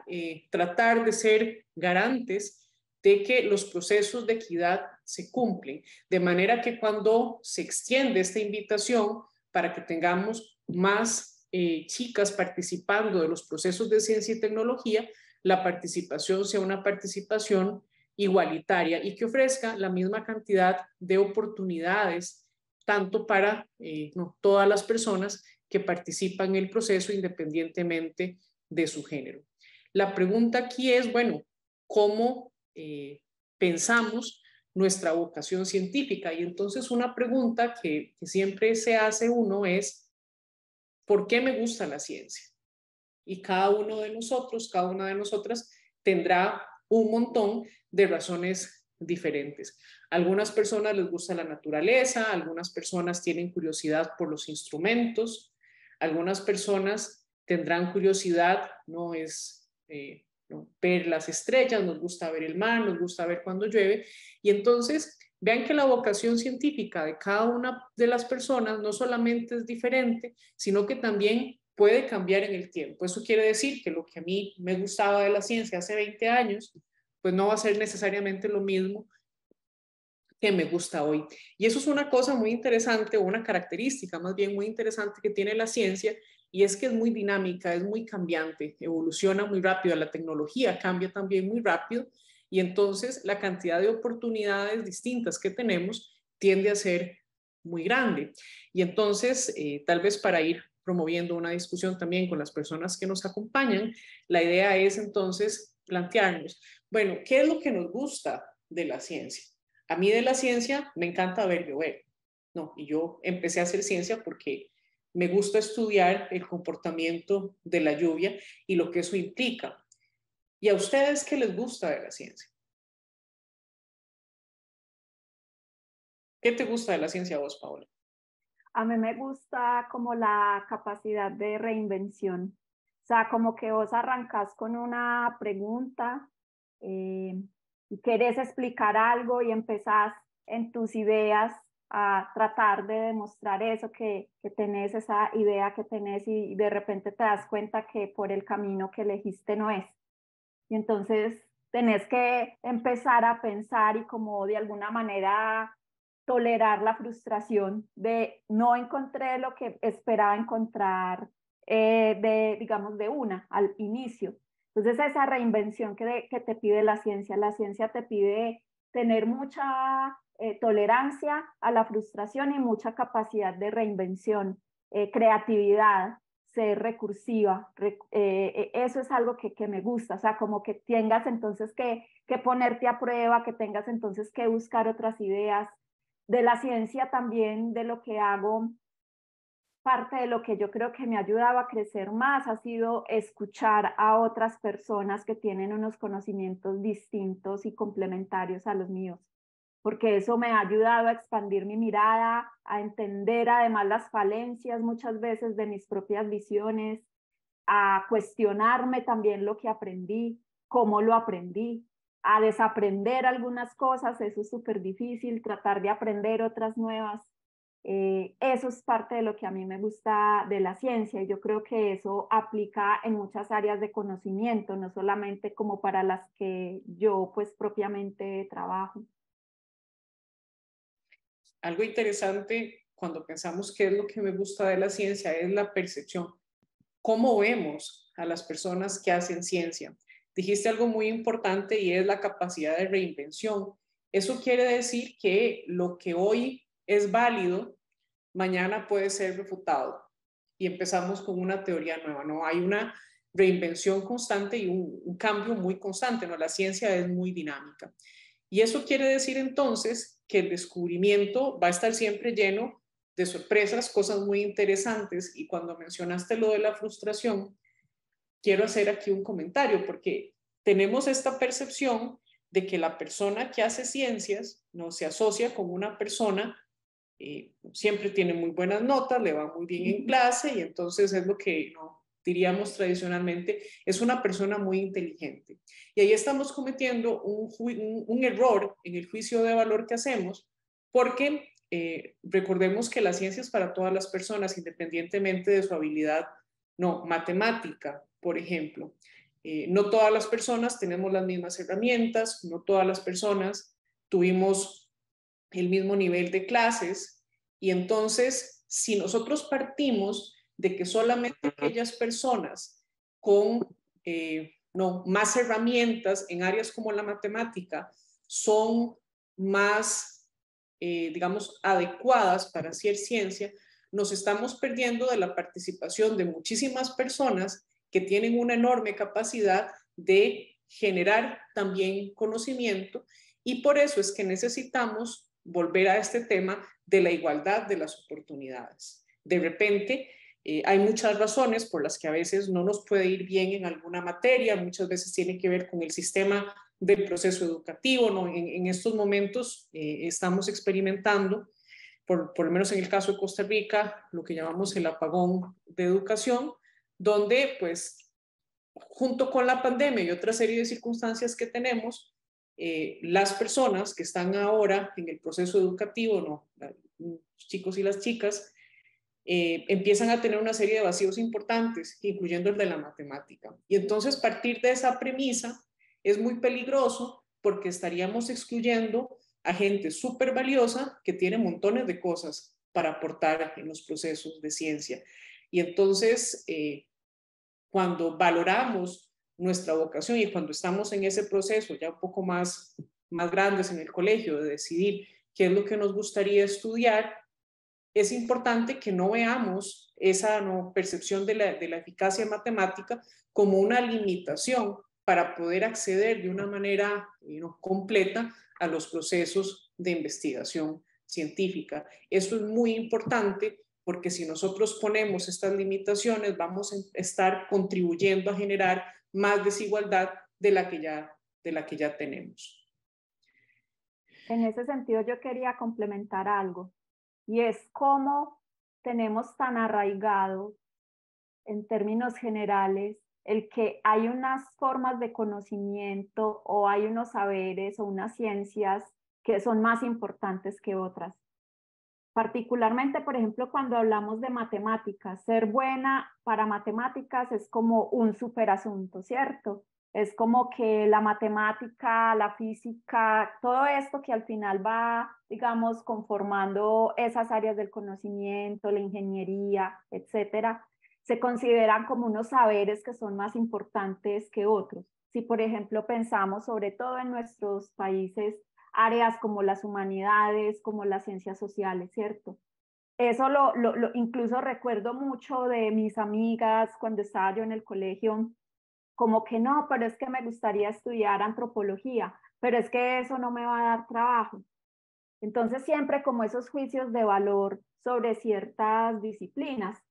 tratar de ser garantes de que los procesos de equidad se cumplen, de manera que cuando se extiende esta invitación para que tengamos más chicas participando de los procesos de ciencia y tecnología, la participación sea una participación igualitaria y que ofrezca la misma cantidad de oportunidades, tanto para todas las personas que participan en el proceso independientemente de su género. La pregunta aquí es, bueno, ¿cómo pensamos nuestra vocación científica? Y entonces una pregunta que siempre se hace uno es, ¿por qué me gusta la ciencia? Y cada uno de nosotros, cada una de nosotras tendrá un montón de razones diferentes. A algunas personas les gusta la naturaleza, algunas personas tienen curiosidad por los instrumentos, algunas personas tendrán curiosidad, no ver las estrellas, nos gusta ver el mar, nos gusta ver cuando llueve, y entonces vean que la vocación científica de cada una de las personas no solamente es diferente, sino que también puede cambiar en el tiempo. Eso quiere decir que lo que a mí me gustaba de la ciencia hace 20 años, pues no va a ser necesariamente lo mismo que me gusta hoy. Y eso es una cosa muy interesante, o una característica más bien muy interesante que tiene la ciencia, y es que es muy dinámica, es muy cambiante, evoluciona muy rápido, la tecnología cambia también muy rápido, y entonces la cantidad de oportunidades distintas que tenemos tiende a ser muy grande. Y entonces, tal vez para ir promoviendo una discusión también con las personas que nos acompañan, la idea es entonces plantearnos, bueno, ¿qué es lo que nos gusta de la ciencia? A mí de la ciencia me encanta ver llover, ¿no? Y yo empecé a hacer ciencia porque me gusta estudiar el comportamiento de la lluvia y lo que eso implica. ¿Y a ustedes qué les gusta de la ciencia? ¿Qué te gusta de la ciencia a vos, Paola? A mí me gusta como la capacidad de reinvención. O sea, como que vos arrancás con una pregunta y querés explicar algo y empezás en tus ideas a tratar de demostrar eso que tenés, esa idea que tenés, y de repente te das cuenta que por el camino que elegiste no es. Y entonces tenés que empezar a pensar y como de alguna manera tolerar la frustración de no encontré lo que esperaba encontrar digamos, de una al inicio. Entonces esa reinvención que te pide la ciencia te pide tener mucha tolerancia a la frustración y mucha capacidad de reinvención, creatividad, ser recursiva. Eso es algo que me gusta, o sea, como que tengas entonces que ponerte a prueba, que tengas entonces que buscar otras ideas. de la ciencia también, de lo que hago, parte de lo que yo creo que me ha ayudado a crecer más ha sido escuchar a otras personas que tienen unos conocimientos distintos y complementarios a los míos, porque eso me ha ayudado a expandir mi mirada, a entender además las falencias muchas veces de mis propias visiones, a cuestionarme también lo que aprendí, cómo lo aprendí, a desaprender algunas cosas, eso es súper difícil, tratar de aprender otras nuevas. Eso es parte de lo que a mí me gusta de la ciencia y yo creo que eso aplica en muchas áreas de conocimiento, no solamente como para las que yo pues propiamente trabajo. Algo interesante cuando pensamos qué es lo que me gusta de la ciencia es la percepción. ¿Cómo vemos a las personas que hacen ciencia? Dijiste algo muy importante y es la capacidad de reinvención. Eso quiere decir que lo que hoy es válido, mañana puede ser refutado. Y empezamos con una teoría nueva, ¿no? Hay una reinvención constante y un cambio muy constante, ¿no? La ciencia es muy dinámica. Y eso quiere decir entonces que el descubrimiento va a estar siempre lleno de sorpresas, cosas muy interesantes. Y cuando mencionaste lo de la frustración, quiero hacer aquí un comentario, porque tenemos esta percepción de que la persona que hace ciencias no se asocia con una persona, siempre tiene muy buenas notas, le va muy bien en clase y entonces es lo que no diríamos tradicionalmente, es una persona muy inteligente. Y ahí estamos cometiendo un error en el juicio de valor que hacemos, porque recordemos que la ciencia es para todas las personas, independientemente de su habilidad, no, matemática, por ejemplo. No todas las personas tenemos las mismas herramientas, no todas las personas tuvimos el mismo nivel de clases y entonces si nosotros partimos de que solamente aquellas personas con más herramientas en áreas como la matemática son más, digamos, adecuadas para hacer ciencia, nos estamos perdiendo de la participación de muchísimas personas que tienen una enorme capacidad de generar también conocimiento y por eso es que necesitamos volver a este tema de la igualdad de las oportunidades. De repente, hay muchas razones por las que a veces no nos puede ir bien en alguna materia, muchas veces tiene que ver con el sistema del proceso educativo, ¿no? En estos momentos estamos experimentando, por lo menos en el caso de Costa Rica, lo que llamamos el apagón de educación, donde pues junto con la pandemia y otra serie de circunstancias que tenemos, las personas que están ahora en el proceso educativo, ¿no? Los chicos y las chicas, empiezan a tener una serie de vacíos importantes, incluyendo el de la matemática. Y entonces partir de esa premisa es muy peligroso porque estaríamos excluyendo a gente súper valiosa que tiene montones de cosas para aportar en los procesos de ciencia. Y entonces, cuando valoramos nuestra vocación y cuando estamos en ese proceso ya un poco más grandes en el colegio de decidir qué es lo que nos gustaría estudiar, es importante que no veamos esa percepción de la eficacia matemática como una limitación para poder acceder de una manera completa a los procesos de investigación científica. Eso es muy importante porque si nosotros ponemos estas limitaciones vamos a estar contribuyendo a generar más desigualdad de la que ya tenemos. En ese sentido yo quería complementar algo. Y es cómo tenemos tan arraigado, en términos generales, el que hay unas formas de conocimiento o hay unos saberes o unas ciencias que son más importantes que otras. Particularmente, por ejemplo, cuando hablamos de matemáticas, ser buena para matemáticas es como un superasunto, ¿cierto? Es como que la matemática, la física, todo esto que al final va, digamos, conformando esas áreas del conocimiento, la ingeniería, etcétera, se consideran como unos saberes que son más importantes que otros. Si, por ejemplo, pensamos sobre todo en nuestros países, áreas como las humanidades, como las ciencias sociales, ¿cierto? Eso incluso recuerdo mucho de mis amigas cuando estaba yo en el colegio, como que no, pero es que me gustaría estudiar antropología, pero es que eso no me va a dar trabajo. Entonces siempre como esos juicios de valor sobre ciertas disciplinas.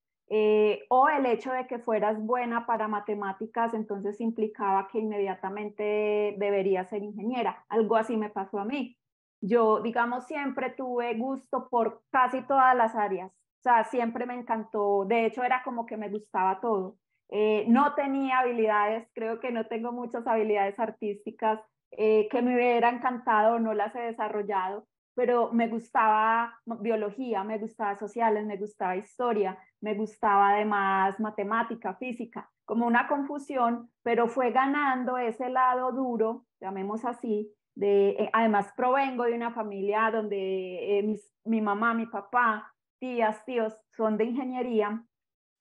O el hecho de que fueras buena para matemáticas, entonces implicaba que inmediatamente debería ser ingeniera. Algo así me pasó a mí. Yo, digamos, siempre tuve gusto por casi todas las áreas. O sea, siempre me encantó. De hecho, era como que me gustaba todo. No tenía habilidades, creo que no tengo muchas habilidades artísticas que me hubiera encantado, no las he desarrollado, pero me gustaba biología, me gustaba sociales, me gustaba historia, me gustaba además matemática, física, como una confusión, pero fue ganando ese lado duro, llamemos así, además provengo de una familia donde mi mamá, mi papá, tías, tíos son de ingeniería,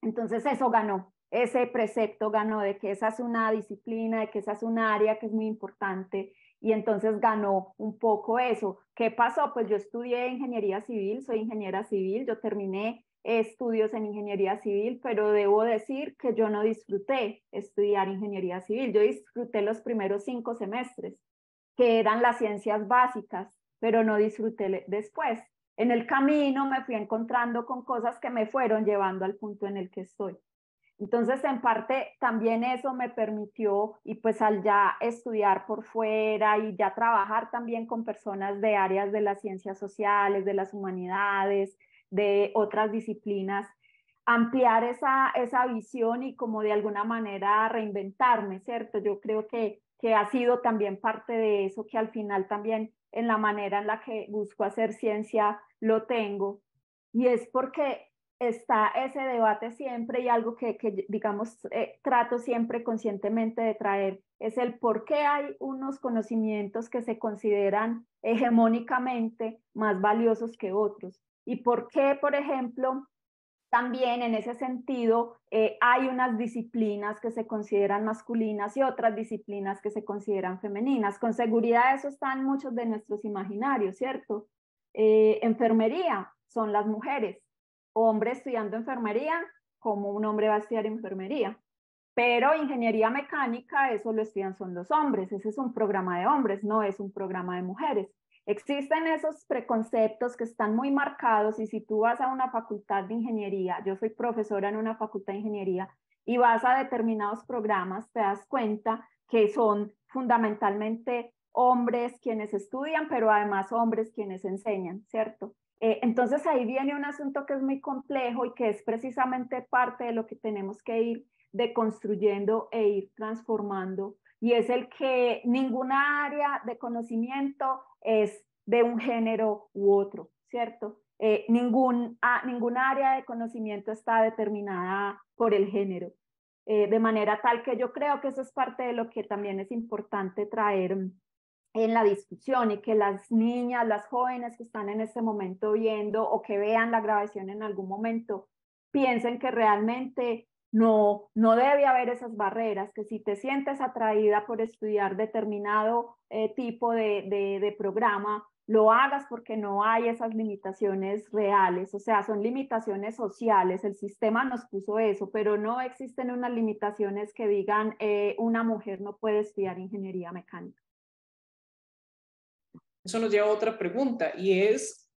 entonces eso ganó, ese precepto ganó de que esa es una disciplina, de que esa es un área que es muy importante y entonces ganó un poco eso. ¿Qué pasó? Pues yo estudié ingeniería civil, soy ingeniera civil, yo terminé estudios en ingeniería civil, pero debo decir que yo no disfruté estudiar ingeniería civil, yo disfruté los primeros 5 semestres, que eran las ciencias básicas, pero no disfruté después. En el camino me fui encontrando con cosas que me fueron llevando al punto en el que estoy. Entonces, en parte, también eso me permitió, y pues al ya estudiar por fuera y ya trabajar también con personas de áreas de las ciencias sociales, de las humanidades, de otras disciplinas, ampliar esa visión y como de alguna manera reinventarme, ¿cierto? Yo creo que ha sido también parte de eso, que al final también en la manera en la que busco hacer ciencia lo tengo. Y es porque está ese debate siempre y algo que digamos, trato siempre conscientemente de traer, es el por qué hay unos conocimientos que se consideran hegemónicamente más valiosos que otros. Y por qué, por ejemplo, también en ese sentido hay unas disciplinas que se consideran masculinas y otras disciplinas que se consideran femeninas. Con seguridad eso está en muchos de nuestros imaginarios, ¿cierto? Enfermería son las mujeres, hombre estudiando enfermería, como un hombre va a estudiar enfermería. Pero ingeniería mecánica, eso lo estudian son los hombres, ese es un programa de hombres, no es un programa de mujeres. Existen esos preconceptos que están muy marcados y si tú vas a una facultad de ingeniería, yo soy profesora en una facultad de ingeniería y vas a determinados programas, te das cuenta que son fundamentalmente hombres quienes estudian, pero además hombres quienes enseñan, ¿cierto? Entonces ahí viene un asunto que es muy complejo y que es precisamente parte de lo que tenemos que ir deconstruyendo e ir transformando, y es el que ninguna área de conocimiento es de un género u otro, ¿cierto? Ninguna área de conocimiento está determinada por el género, de manera tal que yo creo que eso es parte de lo que también es importante traer en la discusión y que las niñas, las jóvenes que están en este momento viendo o que vean la grabación en algún momento, piensen que realmente no debe haber esas barreras, que si te sientes atraída por estudiar determinado tipo de programa, lo hagas porque no hay esas limitaciones reales, o sea, son limitaciones sociales, el sistema nos puso eso, pero no existen unas limitaciones que digan una mujer no puede estudiar ingeniería mecánica. Eso nos lleva a otra pregunta y es,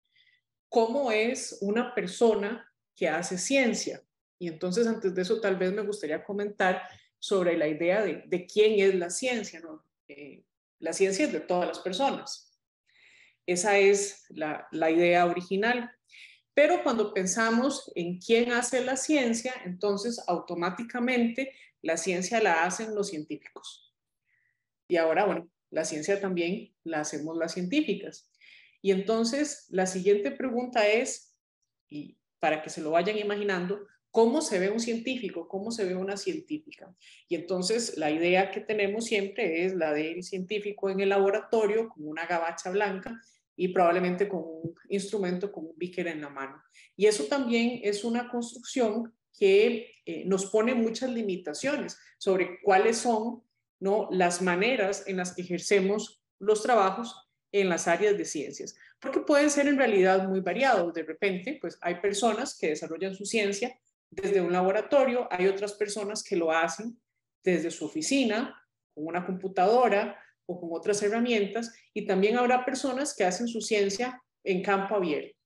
¿cómo es una persona que hace ciencia? Y entonces antes de eso tal vez me gustaría comentar sobre la idea de quién es la ciencia, ¿no? La ciencia es de todas las personas. Esa es la idea original. Pero cuando pensamos en quién hace la ciencia, entonces automáticamente la ciencia la hacen los científicos. Y ahora, bueno, la ciencia también la hacemos las científicas. Y entonces la siguiente pregunta es, y para que se lo vayan imaginando, ¿cómo se ve un científico? ¿Cómo se ve una científica? Y entonces la idea que tenemos siempre es la del científico en el laboratorio con una gabacha blanca y probablemente con un instrumento, con un beaker en la mano. Y eso también es una construcción que nos pone muchas limitaciones sobre cuáles son, ¿no?, las maneras en las que ejercemos los trabajos en las áreas de ciencias, porque pueden ser en realidad muy variados. De repente, pues hay personas que desarrollan su ciencia desde un laboratorio, hay otras personas que lo hacen desde su oficina, con una computadora o con otras herramientas, y también habrá personas que hacen su ciencia en campo abierto.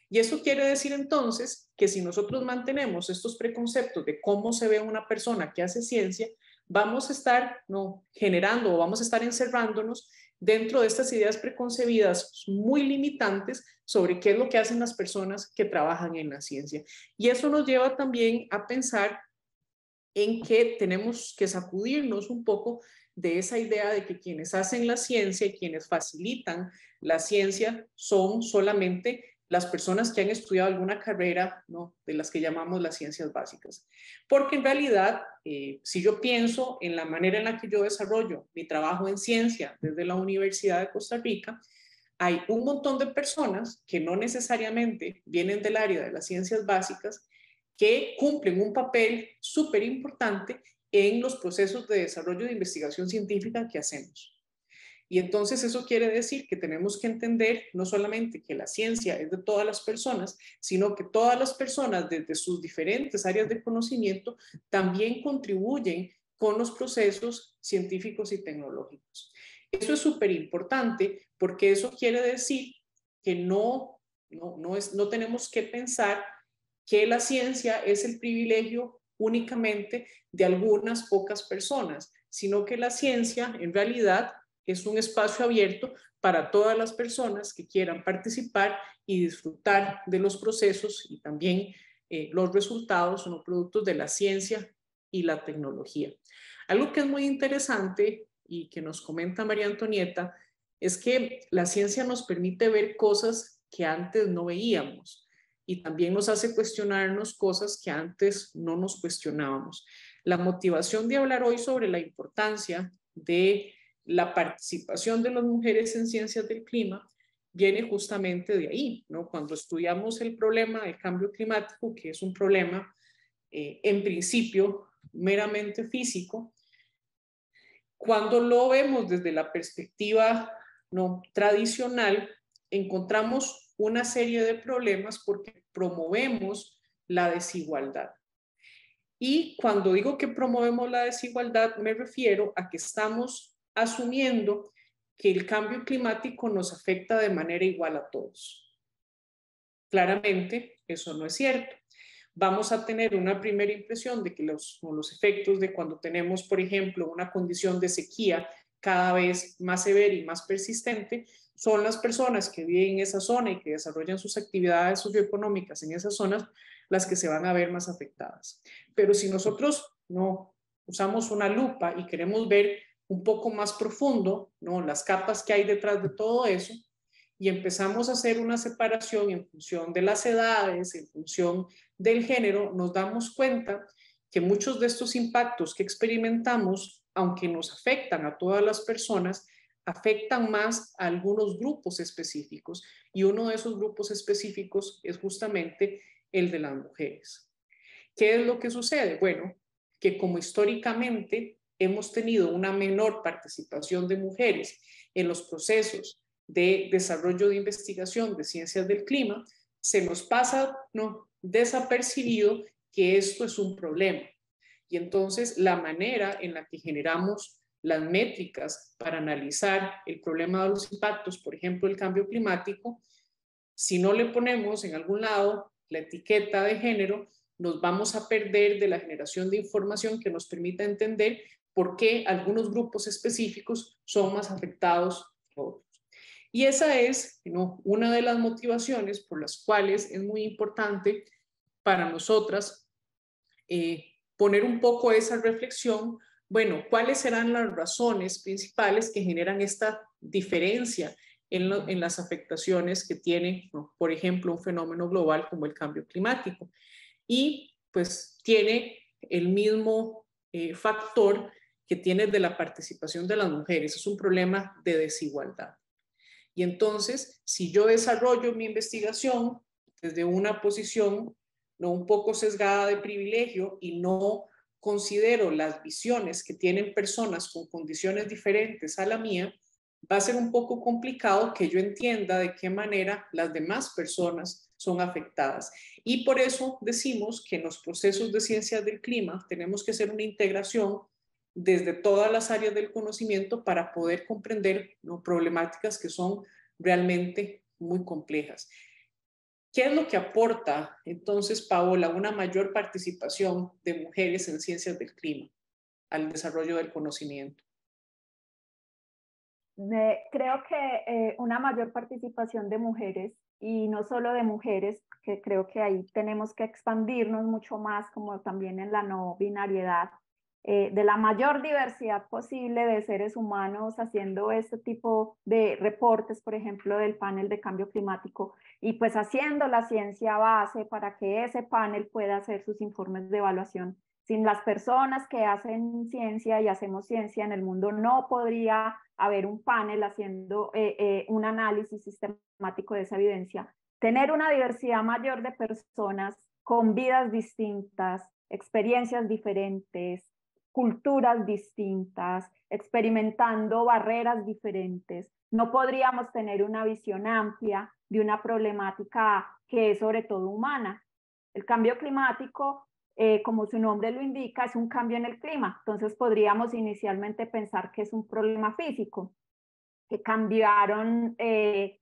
Y eso quiere decir entonces que si nosotros mantenemos estos preconceptos de cómo se ve una persona que hace ciencia, vamos a estar generando o vamos a estar encerrándonos dentro de estas ideas preconcebidas muy limitantes sobre qué es lo que hacen las personas que trabajan en la ciencia. Y eso nos lleva también a pensar en que tenemos que sacudirnos un poco de esa idea de que quienes hacen la ciencia y quienes facilitan la ciencia son solamente las personas que han estudiado alguna carrera, ¿no?, de las que llamamos las ciencias básicas. Porque en realidad, si yo pienso en la manera en la que yo desarrollo mi trabajo en ciencia desde la Universidad de Costa Rica, hay un montón de personas que no necesariamente vienen del área de las ciencias básicas que cumplen un papel súper importante en los procesos de desarrollo de investigación científica que hacemos. Y entonces eso quiere decir que tenemos que entender no solamente que la ciencia es de todas las personas, sino que todas las personas desde sus diferentes áreas de conocimiento también contribuyen con los procesos científicos y tecnológicos. Eso es súper importante porque eso quiere decir que no tenemos que pensar que la ciencia es el privilegio únicamente de algunas pocas personas, sino que la ciencia en realidad es un espacio abierto para todas las personas que quieran participar y disfrutar de los procesos y también los resultados o los productos de la ciencia y la tecnología. Algo que es muy interesante y que nos comenta María Antonieta es que la ciencia nos permite ver cosas que antes no veíamos y también nos hace cuestionarnos cosas que antes no nos cuestionábamos. La motivación de hablar hoy sobre la importancia de la participación de las mujeres en ciencias del clima viene justamente de ahí, ¿no? Cuando estudiamos el problema del cambio climático, que es un problema en principio meramente físico, cuando lo vemos desde la perspectiva no tradicional, encontramos una serie de problemas porque promovemos la desigualdad. Y cuando digo que promovemos la desigualdad, me refiero a que estamos asumiendo que el cambio climático nos afecta de manera igual a todos. Claramente, eso no es cierto. Vamos a tener una primera impresión de que los efectos de cuando tenemos, por ejemplo, una condición de sequía cada vez más severa y más persistente, son las personas que viven en esa zona y que desarrollan sus actividades socioeconómicas en esas zonas las que se van a ver más afectadas. Pero si nosotros no usamos una lupa y queremos ver un poco más profundo, ¿no?, las capas que hay detrás de todo eso, y empezamos a hacer una separación en función de las edades, en función del género, nos damos cuenta que muchos de estos impactos que experimentamos, aunque nos afectan a todas las personas, afectan más a algunos grupos específicos, y uno de esos grupos específicos es justamente el de las mujeres. ¿Qué es lo que sucede? Bueno, que como históricamente hemos tenido una menor participación de mujeres en los procesos de desarrollo de investigación de ciencias del clima, se nos pasa desapercibido que esto es un problema. Y entonces la manera en la que generamos las métricas para analizar el problema de los impactos, por ejemplo, el cambio climático, si no le ponemos en algún lado la etiqueta de género, nos vamos a perder de la generación de información que nos permita entender por qué algunos grupos específicos son más afectados que otros. Y esa es una de las motivaciones por las cuales es muy importante para nosotras poner un poco esa reflexión. Bueno, ¿cuáles serán las razones principales que generan esta diferencia en las afectaciones que tiene, por ejemplo, un fenómeno global como el cambio climático? Y pues tiene el mismo factor que tiene de la participación de las mujeres. Es un problema de desigualdad. Y entonces, si yo desarrollo mi investigación desde una posición no un poco sesgada de privilegio y no considero las visiones que tienen personas con condiciones diferentes a la mía, va a ser un poco complicado que yo entienda de qué manera las demás personas son afectadas. Y por eso decimos que en los procesos de ciencias del clima tenemos que hacer una integración desde todas las áreas del conocimiento para poder comprender problemáticas que son realmente muy complejas. ¿Qué es lo que aporta entonces, Paola, una mayor participación de mujeres en ciencias del clima al desarrollo del conocimiento? Creo que una mayor participación de mujeres, y no solo de mujeres, que creo que ahí tenemos que expandirnos mucho más, como también en la no binariedad, de la mayor diversidad posible de seres humanos haciendo este tipo de reportes, por ejemplo, del panel de cambio climático, y pues haciendo la ciencia base para que ese panel pueda hacer sus informes de evaluación. Sin las personas que hacen ciencia y hacemos ciencia en el mundo, no podría haber un panel haciendo un análisis sistemático de esa evidencia. Tener una diversidad mayor de personas con vidas distintas, experiencias diferentes, culturas distintas, experimentando barreras diferentes. No podríamos tener una visión amplia de una problemática que es sobre todo humana. El cambio climático, como su nombre lo indica, es un cambio en el clima. Entonces podríamos inicialmente pensar que es un problema físico, que cambiaron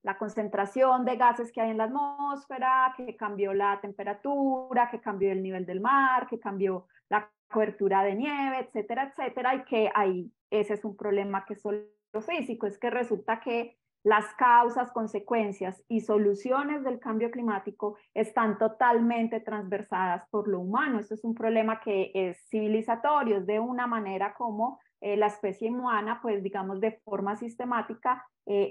la concentración de gases que hay en la atmósfera, que cambió la temperatura, que cambió el nivel del mar, que cambió la cobertura de nieve, etcétera, etcétera, y que ahí ese es un problema que es solo físico. Es que resulta que las causas, consecuencias y soluciones del cambio climático están totalmente transversadas por lo humano. Esto es un problema que es civilizatorio, es de una manera como la especie humana, pues digamos de forma sistemática,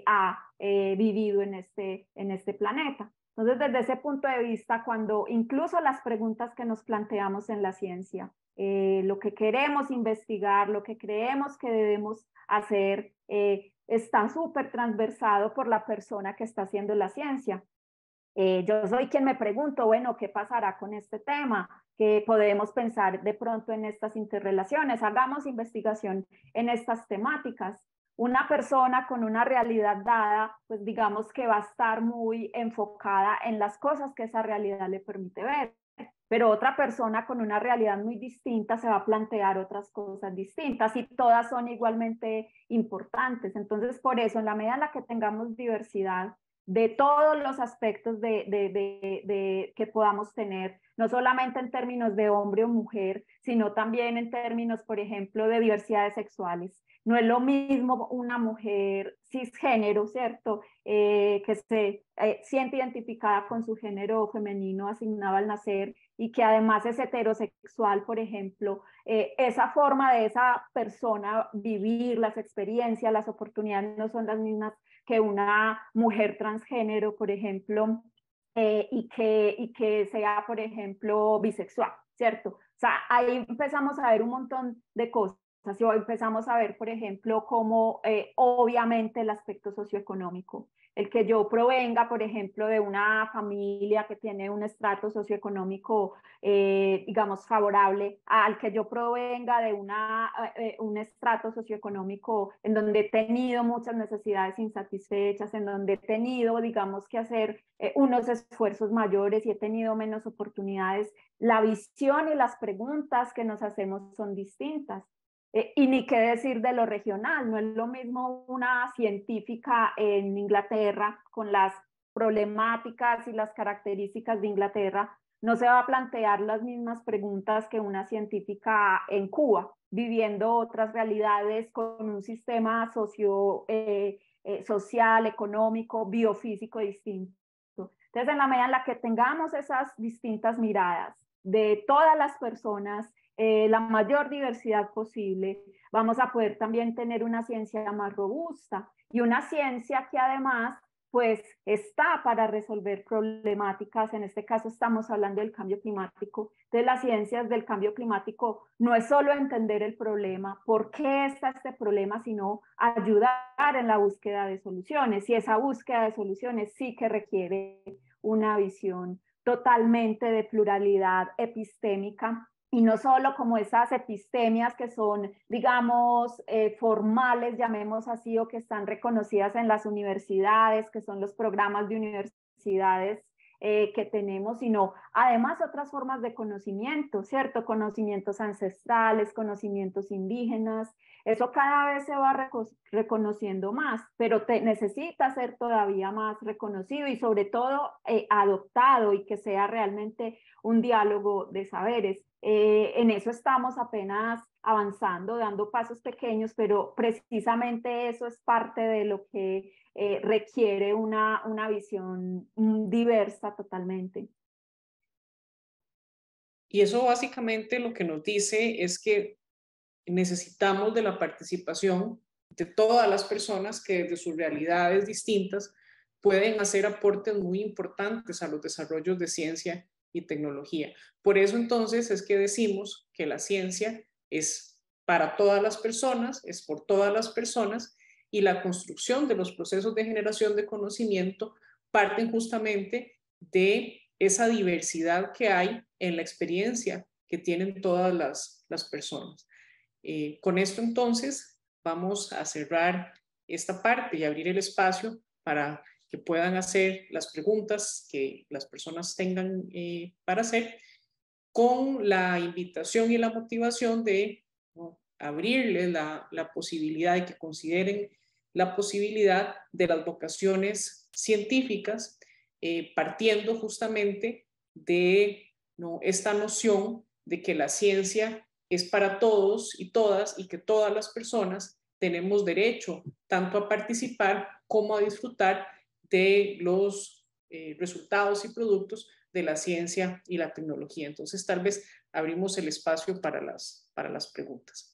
ha vivido en este planeta. Entonces, desde ese punto de vista, cuando incluso las preguntas que nos planteamos en la ciencia, lo que queremos investigar, lo que creemos que debemos hacer, está súper transversado por la persona que está haciendo la ciencia. Yo soy quien me pregunto, bueno, ¿qué pasará con este tema? ¿Qué podemos pensar de pronto en estas interrelaciones? Hagamos investigación en estas temáticas. Una persona con una realidad dada, pues digamos que va a estar muy enfocada en las cosas que esa realidad le permite ver. Pero otra persona con una realidad muy distinta se va a plantear otras cosas distintas y todas son igualmente importantes. Entonces, por eso, en la medida en la que tengamos diversidad de todos los aspectos que podamos tener, no solamente en términos de hombre o mujer, sino también en términos, por ejemplo, de diversidades sexuales. No es lo mismo una mujer cisgénero, ¿cierto? Que se siente identificada con su género femenino asignado al nacer y que además es heterosexual, por ejemplo. Esa forma de esa persona vivir las experiencias, las oportunidades no son las mismas que una mujer transgénero, por ejemplo, y que sea, por ejemplo, bisexual, ¿cierto? O sea, ahí empezamos a ver un montón de cosas. Y hoy empezamos a ver, por ejemplo, cómo obviamente el aspecto socioeconómico, el que yo provenga, por ejemplo, de una familia que tiene un estrato socioeconómico, digamos, favorable, al que yo provenga de un estrato socioeconómico en donde he tenido muchas necesidades insatisfechas, en donde he tenido, digamos, que hacer unos esfuerzos mayores y he tenido menos oportunidades. La visión y las preguntas que nos hacemos son distintas. Y ni qué decir de lo regional, no es lo mismo una científica en Inglaterra con las problemáticas y las características de Inglaterra, no se va a plantear las mismas preguntas que una científica en Cuba, viviendo otras realidades con un sistema social, económico, biofísico distinto. Entonces, en la medida en la que tengamos esas distintas miradas de todas las personas, la mayor diversidad posible, vamos a poder también tener una ciencia más robusta y una ciencia que además pues está para resolver problemáticas. En este caso estamos hablando del cambio climático. De las ciencias del cambio climático no es solo entender el problema, por qué está este problema, sino ayudar en la búsqueda de soluciones. Y esa búsqueda de soluciones sí que requiere una visión totalmente de pluralidad epistémica, y no solo como esas epistemias que son, digamos, formales, llamemos así, o que están reconocidas en las universidades, que son los programas de universidades que tenemos, sino además otras formas de conocimiento, ¿cierto? Conocimientos ancestrales, conocimientos indígenas, eso cada vez se va reconociendo más, pero necesita ser todavía más reconocido y sobre todo adoptado y que sea realmente un diálogo de saberes. En eso estamos apenas avanzando, dando pasos pequeños, pero precisamente eso es parte de lo que requiere una visión diversa totalmente. Y eso básicamente lo que nos dice es que necesitamos de la participación de todas las personas que desde sus realidades distintas pueden hacer aportes muy importantes a los desarrollos de ciencia y tecnología. Por eso entonces es que decimos que la ciencia es para todas las personas, es por todas las personas, y la construcción de los procesos de generación de conocimiento parten justamente de esa diversidad que hay en la experiencia que tienen todas las personas. Con esto entonces vamos a cerrar esta parte y abrir el espacio para que puedan hacer las preguntas que las personas tengan para hacer, con la invitación y la motivación de, ¿no?, abrirles la posibilidad de que consideren la posibilidad de las vocaciones científicas, partiendo justamente de, ¿no?, esta noción de que la ciencia es para todos y todas y que todas las personas tenemos derecho tanto a participar como a disfrutar de los resultados y productos de la ciencia y la tecnología. Entonces, tal vez abrimos el espacio para las preguntas.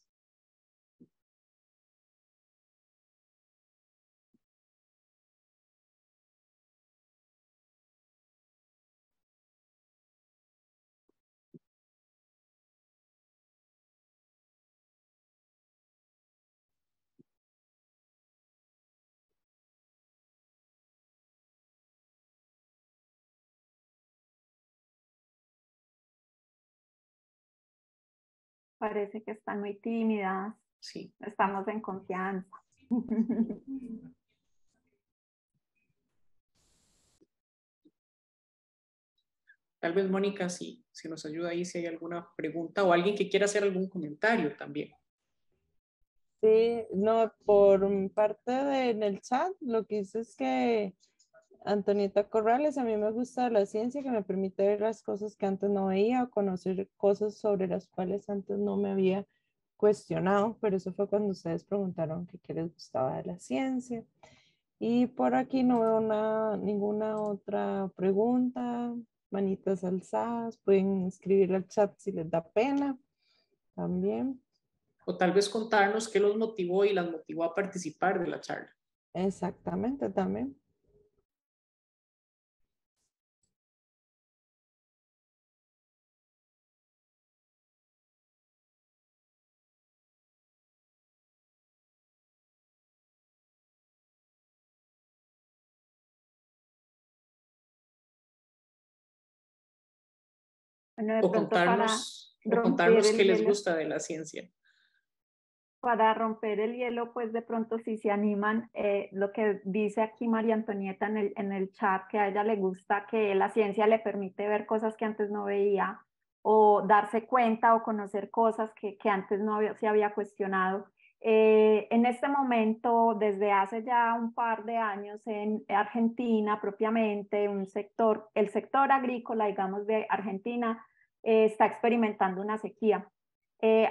Parece que están muy tímidas. Sí. Estamos en confianza. Tal vez Mónica, si nos ayuda ahí, si hay alguna pregunta o alguien que quiera hacer algún comentario también. Sí, no, por parte en el chat, lo que hice es que Antonieta Corrales, a mí me gusta la ciencia que me permite ver las cosas que antes no veía o conocer cosas sobre las cuales antes no me había cuestionado, pero eso fue cuando ustedes preguntaron que qué les gustaba de la ciencia. Y por aquí no veo ninguna otra pregunta, manitas alzadas, pueden escribir al chat si les da pena también. O tal vez contarnos qué los motivó y las motivó a participar de la charla. Exactamente, también. Bueno, de O pronto contarnos qué les gusta de la ciencia. Para romper el hielo, pues de pronto si se animan, lo que dice aquí María Antonieta en el chat, que a ella le gusta que la ciencia le permite ver cosas que antes no veía, o darse cuenta o conocer cosas que antes no se había cuestionado. En este momento, desde hace ya un par de años en Argentina propiamente, el sector agrícola, digamos, de Argentina, está experimentando una sequía.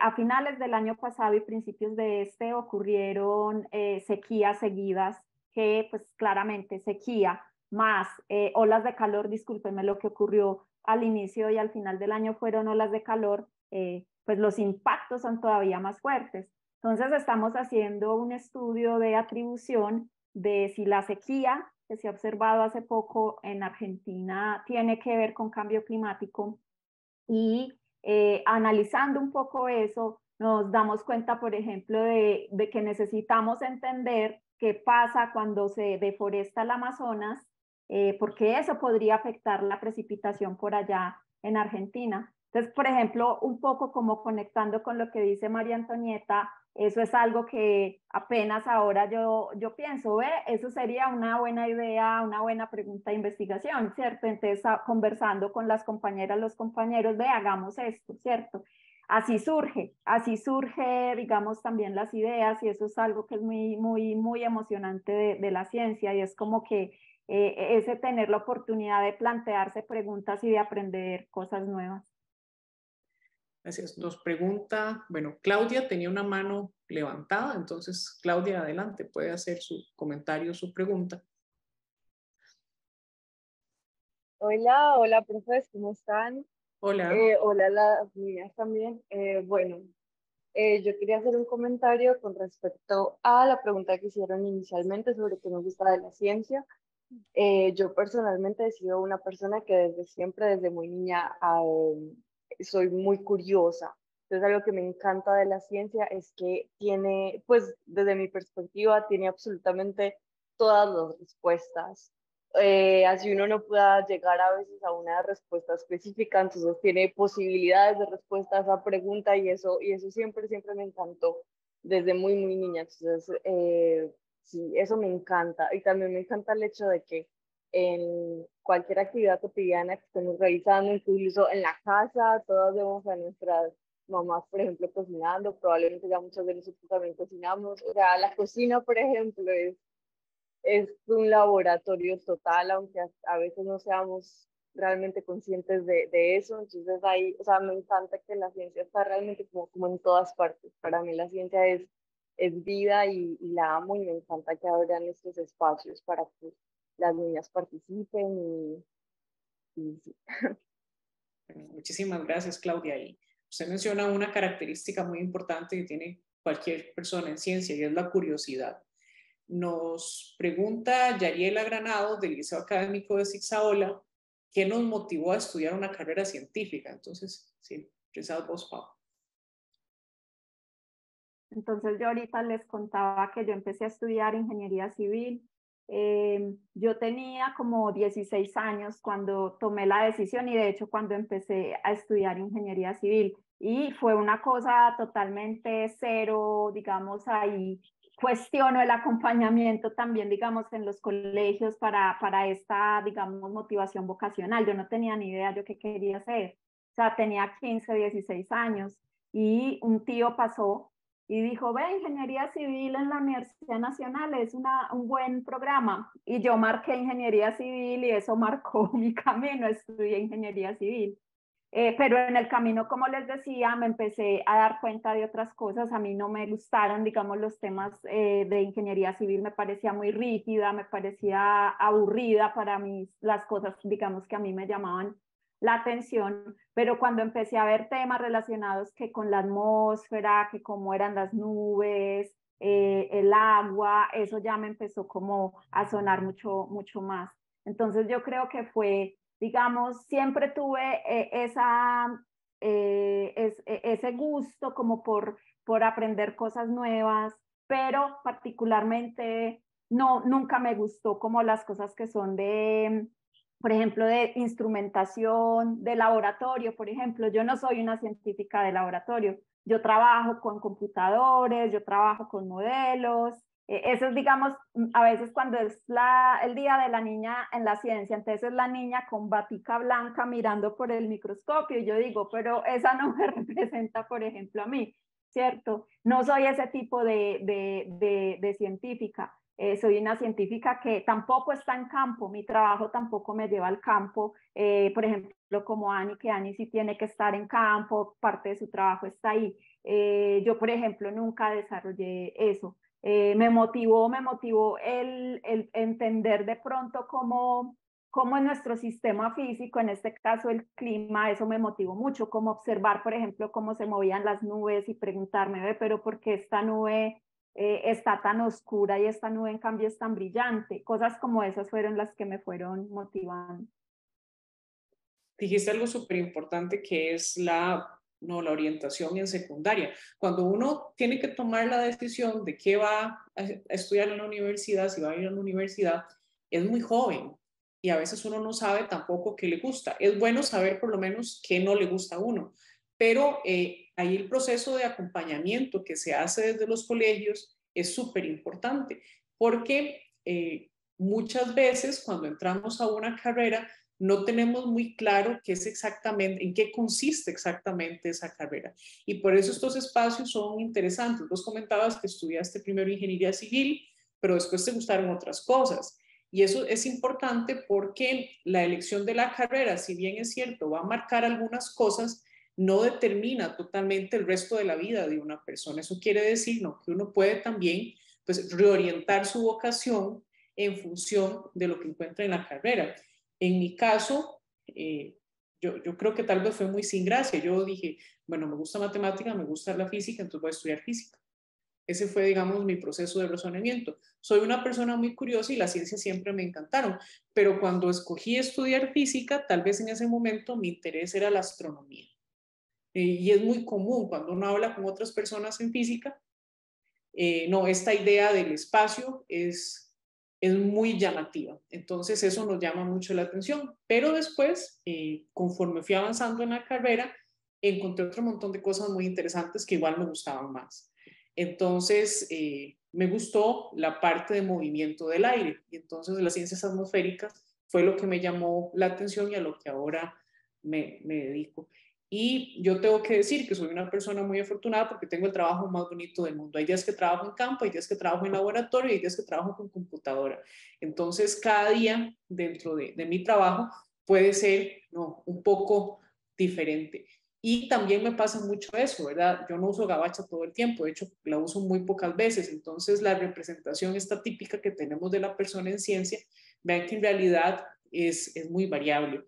A finales del año pasado y principios de este ocurrieron sequías seguidas, que pues claramente sequía más olas de calor, discúlpenme, lo que ocurrió al inicio y al final del año fueron olas de calor, pues los impactos son todavía más fuertes. Entonces estamos haciendo un estudio de atribución de si la sequía que se ha observado hace poco en Argentina tiene que ver con cambio climático y analizando un poco eso, nos damos cuenta, por ejemplo, de que necesitamos entender qué pasa cuando se deforesta el Amazonas, porque eso podría afectar la precipitación por allá en Argentina. Entonces, por ejemplo, un poco como conectando con lo que dice María Antonieta, eso es algo que apenas ahora yo pienso, ve, eso sería una buena idea, una buena pregunta de investigación, ¿cierto? Entonces, conversando con las compañeras, los compañeros, ve, hagamos esto, ¿cierto? Así surge, digamos, también las ideas, y eso es algo que es muy emocionante de la ciencia, y es como que ese tener la oportunidad de plantearse preguntas y de aprender cosas nuevas. Gracias. Nos pregunta, bueno, Claudia tenía una mano levantada, entonces Claudia, adelante, puede hacer su comentario, su pregunta. Hola, hola, profes, ¿cómo están? Hola. Hola, las niñas también. Yo quería hacer un comentario con respecto a la pregunta que hicieron inicialmente sobre qué me gusta de la ciencia. Yo personalmente he sido una persona que desde siempre, desde muy niña, soy muy curiosa. Entonces, algo que me encanta de la ciencia es que tiene, pues desde mi perspectiva, tiene absolutamente todas las respuestas. Así uno no pueda llegar a veces a una respuesta específica, entonces tiene posibilidades de respuesta a esa pregunta, y eso siempre me encantó desde muy niña. Entonces, sí, eso me encanta. Y también me encanta el hecho de que en cualquier actividad cotidiana que estemos realizando, incluso en la casa, todas vemos a nuestras mamás, por ejemplo, cocinando, probablemente ya muchos de nosotros también cocinamos. O sea, la cocina, por ejemplo, es un laboratorio total, aunque a veces no seamos realmente conscientes de eso. Entonces ahí, o sea, me encanta que la ciencia está realmente como en todas partes. Para mí la ciencia es vida, y la amo, y me encanta que abran estos espacios para que las niñas participen y sí. Muchísimas gracias, Claudia. Y usted menciona una característica muy importante que tiene cualquier persona en ciencia, y es la curiosidad. Nos pregunta Yariela Granado del Liceo Académico de Zigzaola, ¿qué nos motivó a estudiar una carrera científica? Entonces, sí, empezad vos, Pau. Entonces yo ahorita les contaba que yo empecé a estudiar ingeniería civil. Yo tenía como 16 años cuando tomé la decisión, y de hecho cuando empecé a estudiar ingeniería civil, y fue una cosa totalmente cero, digamos, ahí cuestiono el acompañamiento también, digamos, en los colegios para esta, digamos, motivación vocacional. Yo no tenía ni idea yo qué quería hacer. O sea, tenía 15, 16 años, y un tío pasó y dijo, ve, ingeniería civil en la Universidad Nacional es un buen programa. Y yo marqué ingeniería civil, y eso marcó mi camino, estudié ingeniería civil. Pero en el camino, como les decía, me empecé a dar cuenta de otras cosas. A mí no me gustaron, digamos, los temas de ingeniería civil. Me parecía muy rígida, me parecía aburrida para mí, las cosas, digamos, que a mí me llamaban la atención. Pero cuando empecé a ver temas relacionados que con la atmósfera, que cómo eran las nubes, el agua, eso ya me empezó como a sonar mucho más. Entonces yo creo que fue, digamos, siempre tuve ese gusto como por aprender cosas nuevas, pero particularmente nunca me gustó como las cosas que son por ejemplo, de instrumentación, de laboratorio, por ejemplo. Yo no soy una científica de laboratorio. Yo trabajo con computadores, yo trabajo con modelos. Eso es, digamos, a veces cuando es el día de la niña en la ciencia, entonces es la niña con batica blanca mirando por el microscopio, y yo digo, pero esa no me representa, por ejemplo, a mí, ¿cierto? No soy ese tipo de científica. Soy una científica que tampoco está en campo, mi trabajo tampoco me lleva al campo, por ejemplo, como Ani, que Ani sí tiene que estar en campo, parte de su trabajo está ahí. Yo, por ejemplo, nunca desarrollé eso. Me motivó el entender de pronto cómo en nuestro sistema físico, en este caso el clima, eso me motivó mucho, como observar, por ejemplo, cómo se movían las nubes, y preguntarme, pero ¿por qué esta nube está tan oscura y esta nube en cambio es tan brillante? Cosas como esas fueron las que me fueron motivando. Dijiste algo súper importante, que es la orientación en secundaria. Cuando uno tiene que tomar la decisión de qué va a estudiar en la universidad, si va a ir a la universidad, es muy joven. y a veces uno no sabe tampoco qué le gusta. Es bueno saber por lo menos qué no le gusta a uno, pero ahí el proceso de acompañamiento que se hace desde los colegios es súper importante, porque muchas veces cuando entramos a una carrera no tenemos muy claro qué es exactamente, en qué consiste exactamente esa carrera. Y por eso estos espacios son interesantes. Vos comentabas que estudiaste primero ingeniería civil, pero después te gustaron otras cosas. Y eso es importante porque la elección de la carrera, si bien es cierto, va a marcar algunas cosas, no determina totalmente el resto de la vida de una persona. Eso quiere decir, ¿no?, que uno puede también, pues, reorientar su vocación en función de lo que encuentra en la carrera. En mi caso, yo creo que tal vez fue muy sin gracia. Yo dije, bueno, me gusta matemática, me gusta la física, entonces voy a estudiar física. Ese fue, digamos, mi proceso de razonamiento. Soy una persona muy curiosa y las ciencias siempre me encantaron, pero cuando escogí estudiar física, tal vez en ese momento mi interés era la astronomía. Y es muy común cuando uno habla con otras personas en física, no, esta idea del espacio es muy llamativa. Entonces eso nos llama mucho la atención. Pero después, conforme fui avanzando en la carrera, encontré otro montón de cosas muy interesantes que igual me gustaban más. Entonces, me gustó la parte de movimiento del aire. Y entonces las ciencias atmosféricas fue lo que me llamó la atención y a lo que ahora me dedico. Y yo tengo que decir que soy una persona muy afortunada porque tengo el trabajo más bonito del mundo. Hay días que trabajo en campo, hay días que trabajo en laboratorio y hay días que trabajo con computadora. Entonces, cada día dentro de mi trabajo puede ser, no, un poco diferente. Y también me pasa mucho eso, ¿verdad? Yo no uso gabacha todo el tiempo, de hecho la uso muy pocas veces. Entonces, la representación esta típica que tenemos de la persona en ciencia, vean que en realidad es muy variable.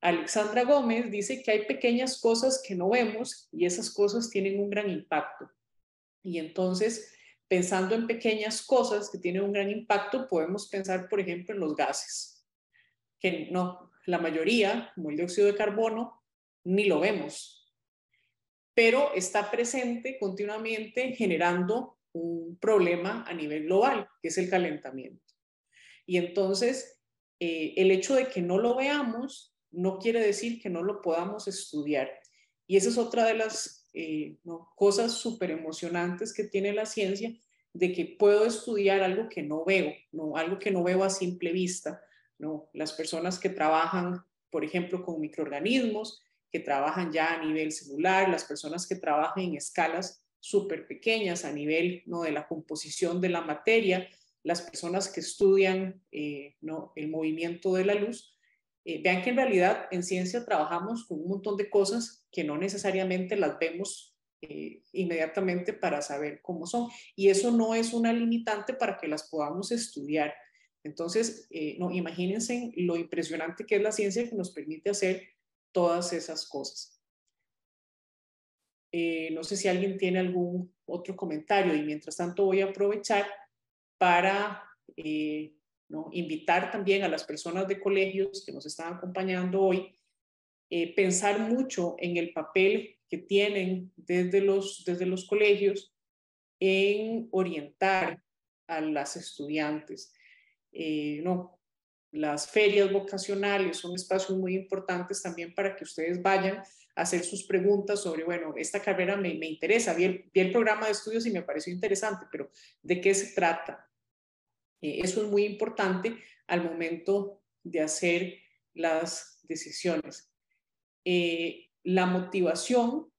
Alexandra Gómez dice que hay pequeñas cosas que no vemos y esas cosas tienen un gran impacto. Y entonces, pensando en pequeñas cosas que tienen un gran impacto, podemos pensar, por ejemplo, en los gases, que no, la mayoría, como el dióxido de carbono, ni lo vemos, pero está presente continuamente generando un problema a nivel global, que es el calentamiento. Y entonces, el hecho de que no lo veamos no quiere decir que no lo podamos estudiar. Y esa es otra de las cosas súper emocionantes que tiene la ciencia, de que puedo estudiar algo que no veo, ¿no? Algo que no veo a simple vista, ¿no? Las personas que trabajan, por ejemplo, con microorganismos, que trabajan ya a nivel celular, las personas que trabajan en escalas súper pequeñas a nivel, ¿no?, de la composición de la materia, las personas que estudian ¿no?, el movimiento de la luz. Vean que en realidad en ciencia trabajamos con un montón de cosas que no necesariamente las vemos inmediatamente para saber cómo son. Y eso no es una limitante para que las podamos estudiar. Entonces, no, imagínense lo impresionante que es la ciencia que nos permite hacer todas esas cosas. No sé si alguien tiene algún otro comentario y mientras tanto voy a aprovechar para ¿no?, invitar también a las personas de colegios que nos están acompañando hoy, pensar mucho en el papel que tienen desde los colegios en orientar a las estudiantes. No, las ferias vocacionales son espacios muy importantes también para que ustedes vayan a hacer sus preguntas sobre, bueno, esta carrera me interesa, vi el programa de estudios y me pareció interesante, pero ¿de qué se trata? Eso es muy importante al momento de hacer las decisiones. La motivación,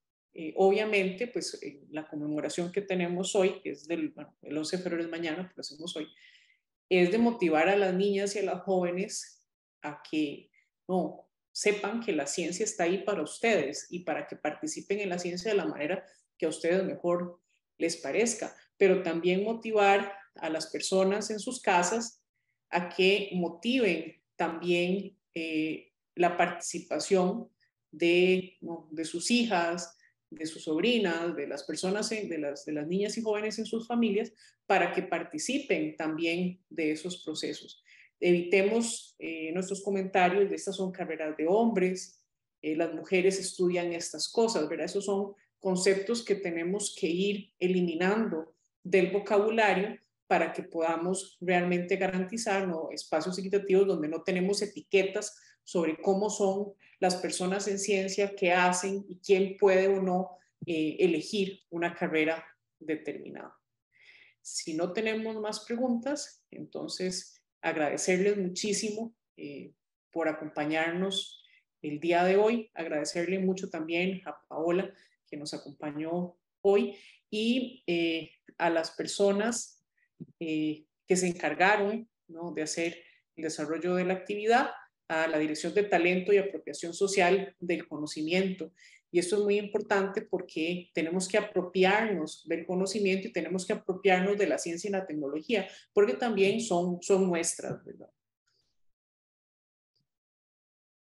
obviamente, pues la conmemoración que tenemos hoy, que es el 11 de febrero es mañana, pero lo hacemos hoy, es de motivar a las niñas y a las jóvenes a que no sepan que la ciencia está ahí para ustedes y para que participen en la ciencia de la manera que a ustedes mejor les parezca, pero también motivar a las personas en sus casas a que motiven también la participación de sus hijas, de sus sobrinas, de las personas, de las niñas y jóvenes en sus familias, para que participen también de esos procesos. Evitemos nuestros comentarios de estas son carreras de hombres, las mujeres estudian estas cosas, ¿verdad? Esos son conceptos que tenemos que ir eliminando del vocabulario para que podamos realmente garantizar, ¿no?, espacios equitativos donde no tenemos etiquetas sobre cómo son las personas en ciencia, qué hacen y quién puede o no elegir una carrera determinada. Si no tenemos más preguntas, entonces agradecerles muchísimo por acompañarnos el día de hoy, agradecerle mucho también a Paola que nos acompañó hoy y a las personas que se encargaron, ¿no?, de hacer el desarrollo de la actividad, a la Dirección de Talento y Apropiación Social del Conocimiento. Y esto es muy importante porque tenemos que apropiarnos del conocimiento y tenemos que apropiarnos de la ciencia y la tecnología, porque también son nuestras, ¿verdad?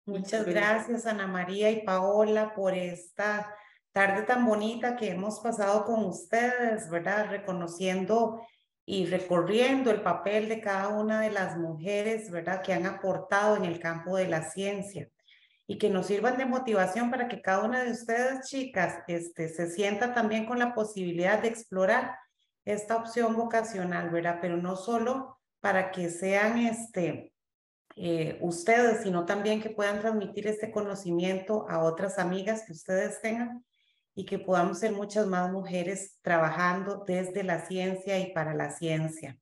Muchas gracias, Ana María y Paola, por esta tarde tan bonita que hemos pasado con ustedes, ¿verdad? Reconociendo y recorriendo el papel de cada una de las mujeres, ¿verdad?, que han aportado en el campo de la ciencia y que nos sirvan de motivación para que cada una de ustedes, chicas, se sienta también con la posibilidad de explorar esta opción vocacional, ¿verdad? Pero no solo para que sean ustedes, sino también que puedan transmitir este conocimiento a otras amigas que ustedes tengan y que podamos ser muchas más mujeres trabajando desde la ciencia y para la ciencia.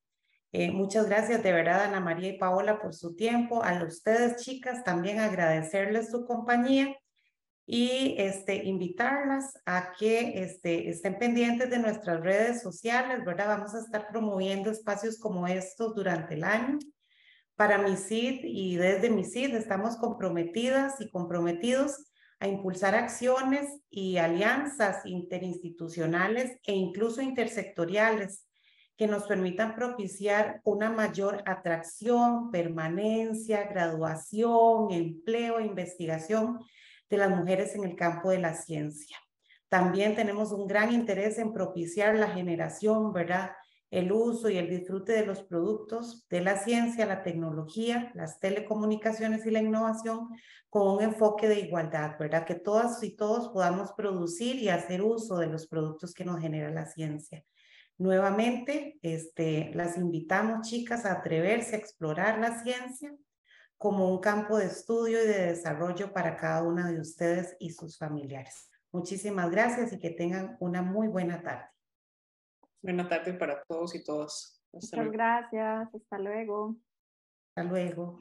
Muchas gracias de verdad, Ana María y Paola, por su tiempo. A ustedes, chicas, también agradecerles su compañía y invitarlas a que estén pendientes de nuestras redes sociales, ¿verdad? Vamos a estar promoviendo espacios como estos durante el año. Para MICID y desde MICID estamos comprometidas y comprometidos a impulsar acciones y alianzas interinstitucionales e incluso intersectoriales que nos permitan propiciar una mayor atracción, permanencia, graduación, empleo e investigación de las mujeres en el campo de la ciencia. También tenemos un gran interés en propiciar la generación, ¿verdad?, el uso y el disfrute de los productos de la ciencia, la tecnología, las telecomunicaciones y la innovación con un enfoque de igualdad, ¿verdad? Que todas y todos podamos producir y hacer uso de los productos que nos genera la ciencia. Nuevamente, las invitamos, chicas, a atreverse a explorar la ciencia como un campo de estudio y de desarrollo para cada una de ustedes y sus familiares. Muchísimas gracias y que tengan una muy buena tarde. Buena tarde para todos y todas. Muchas gracias. Hasta luego. Hasta luego.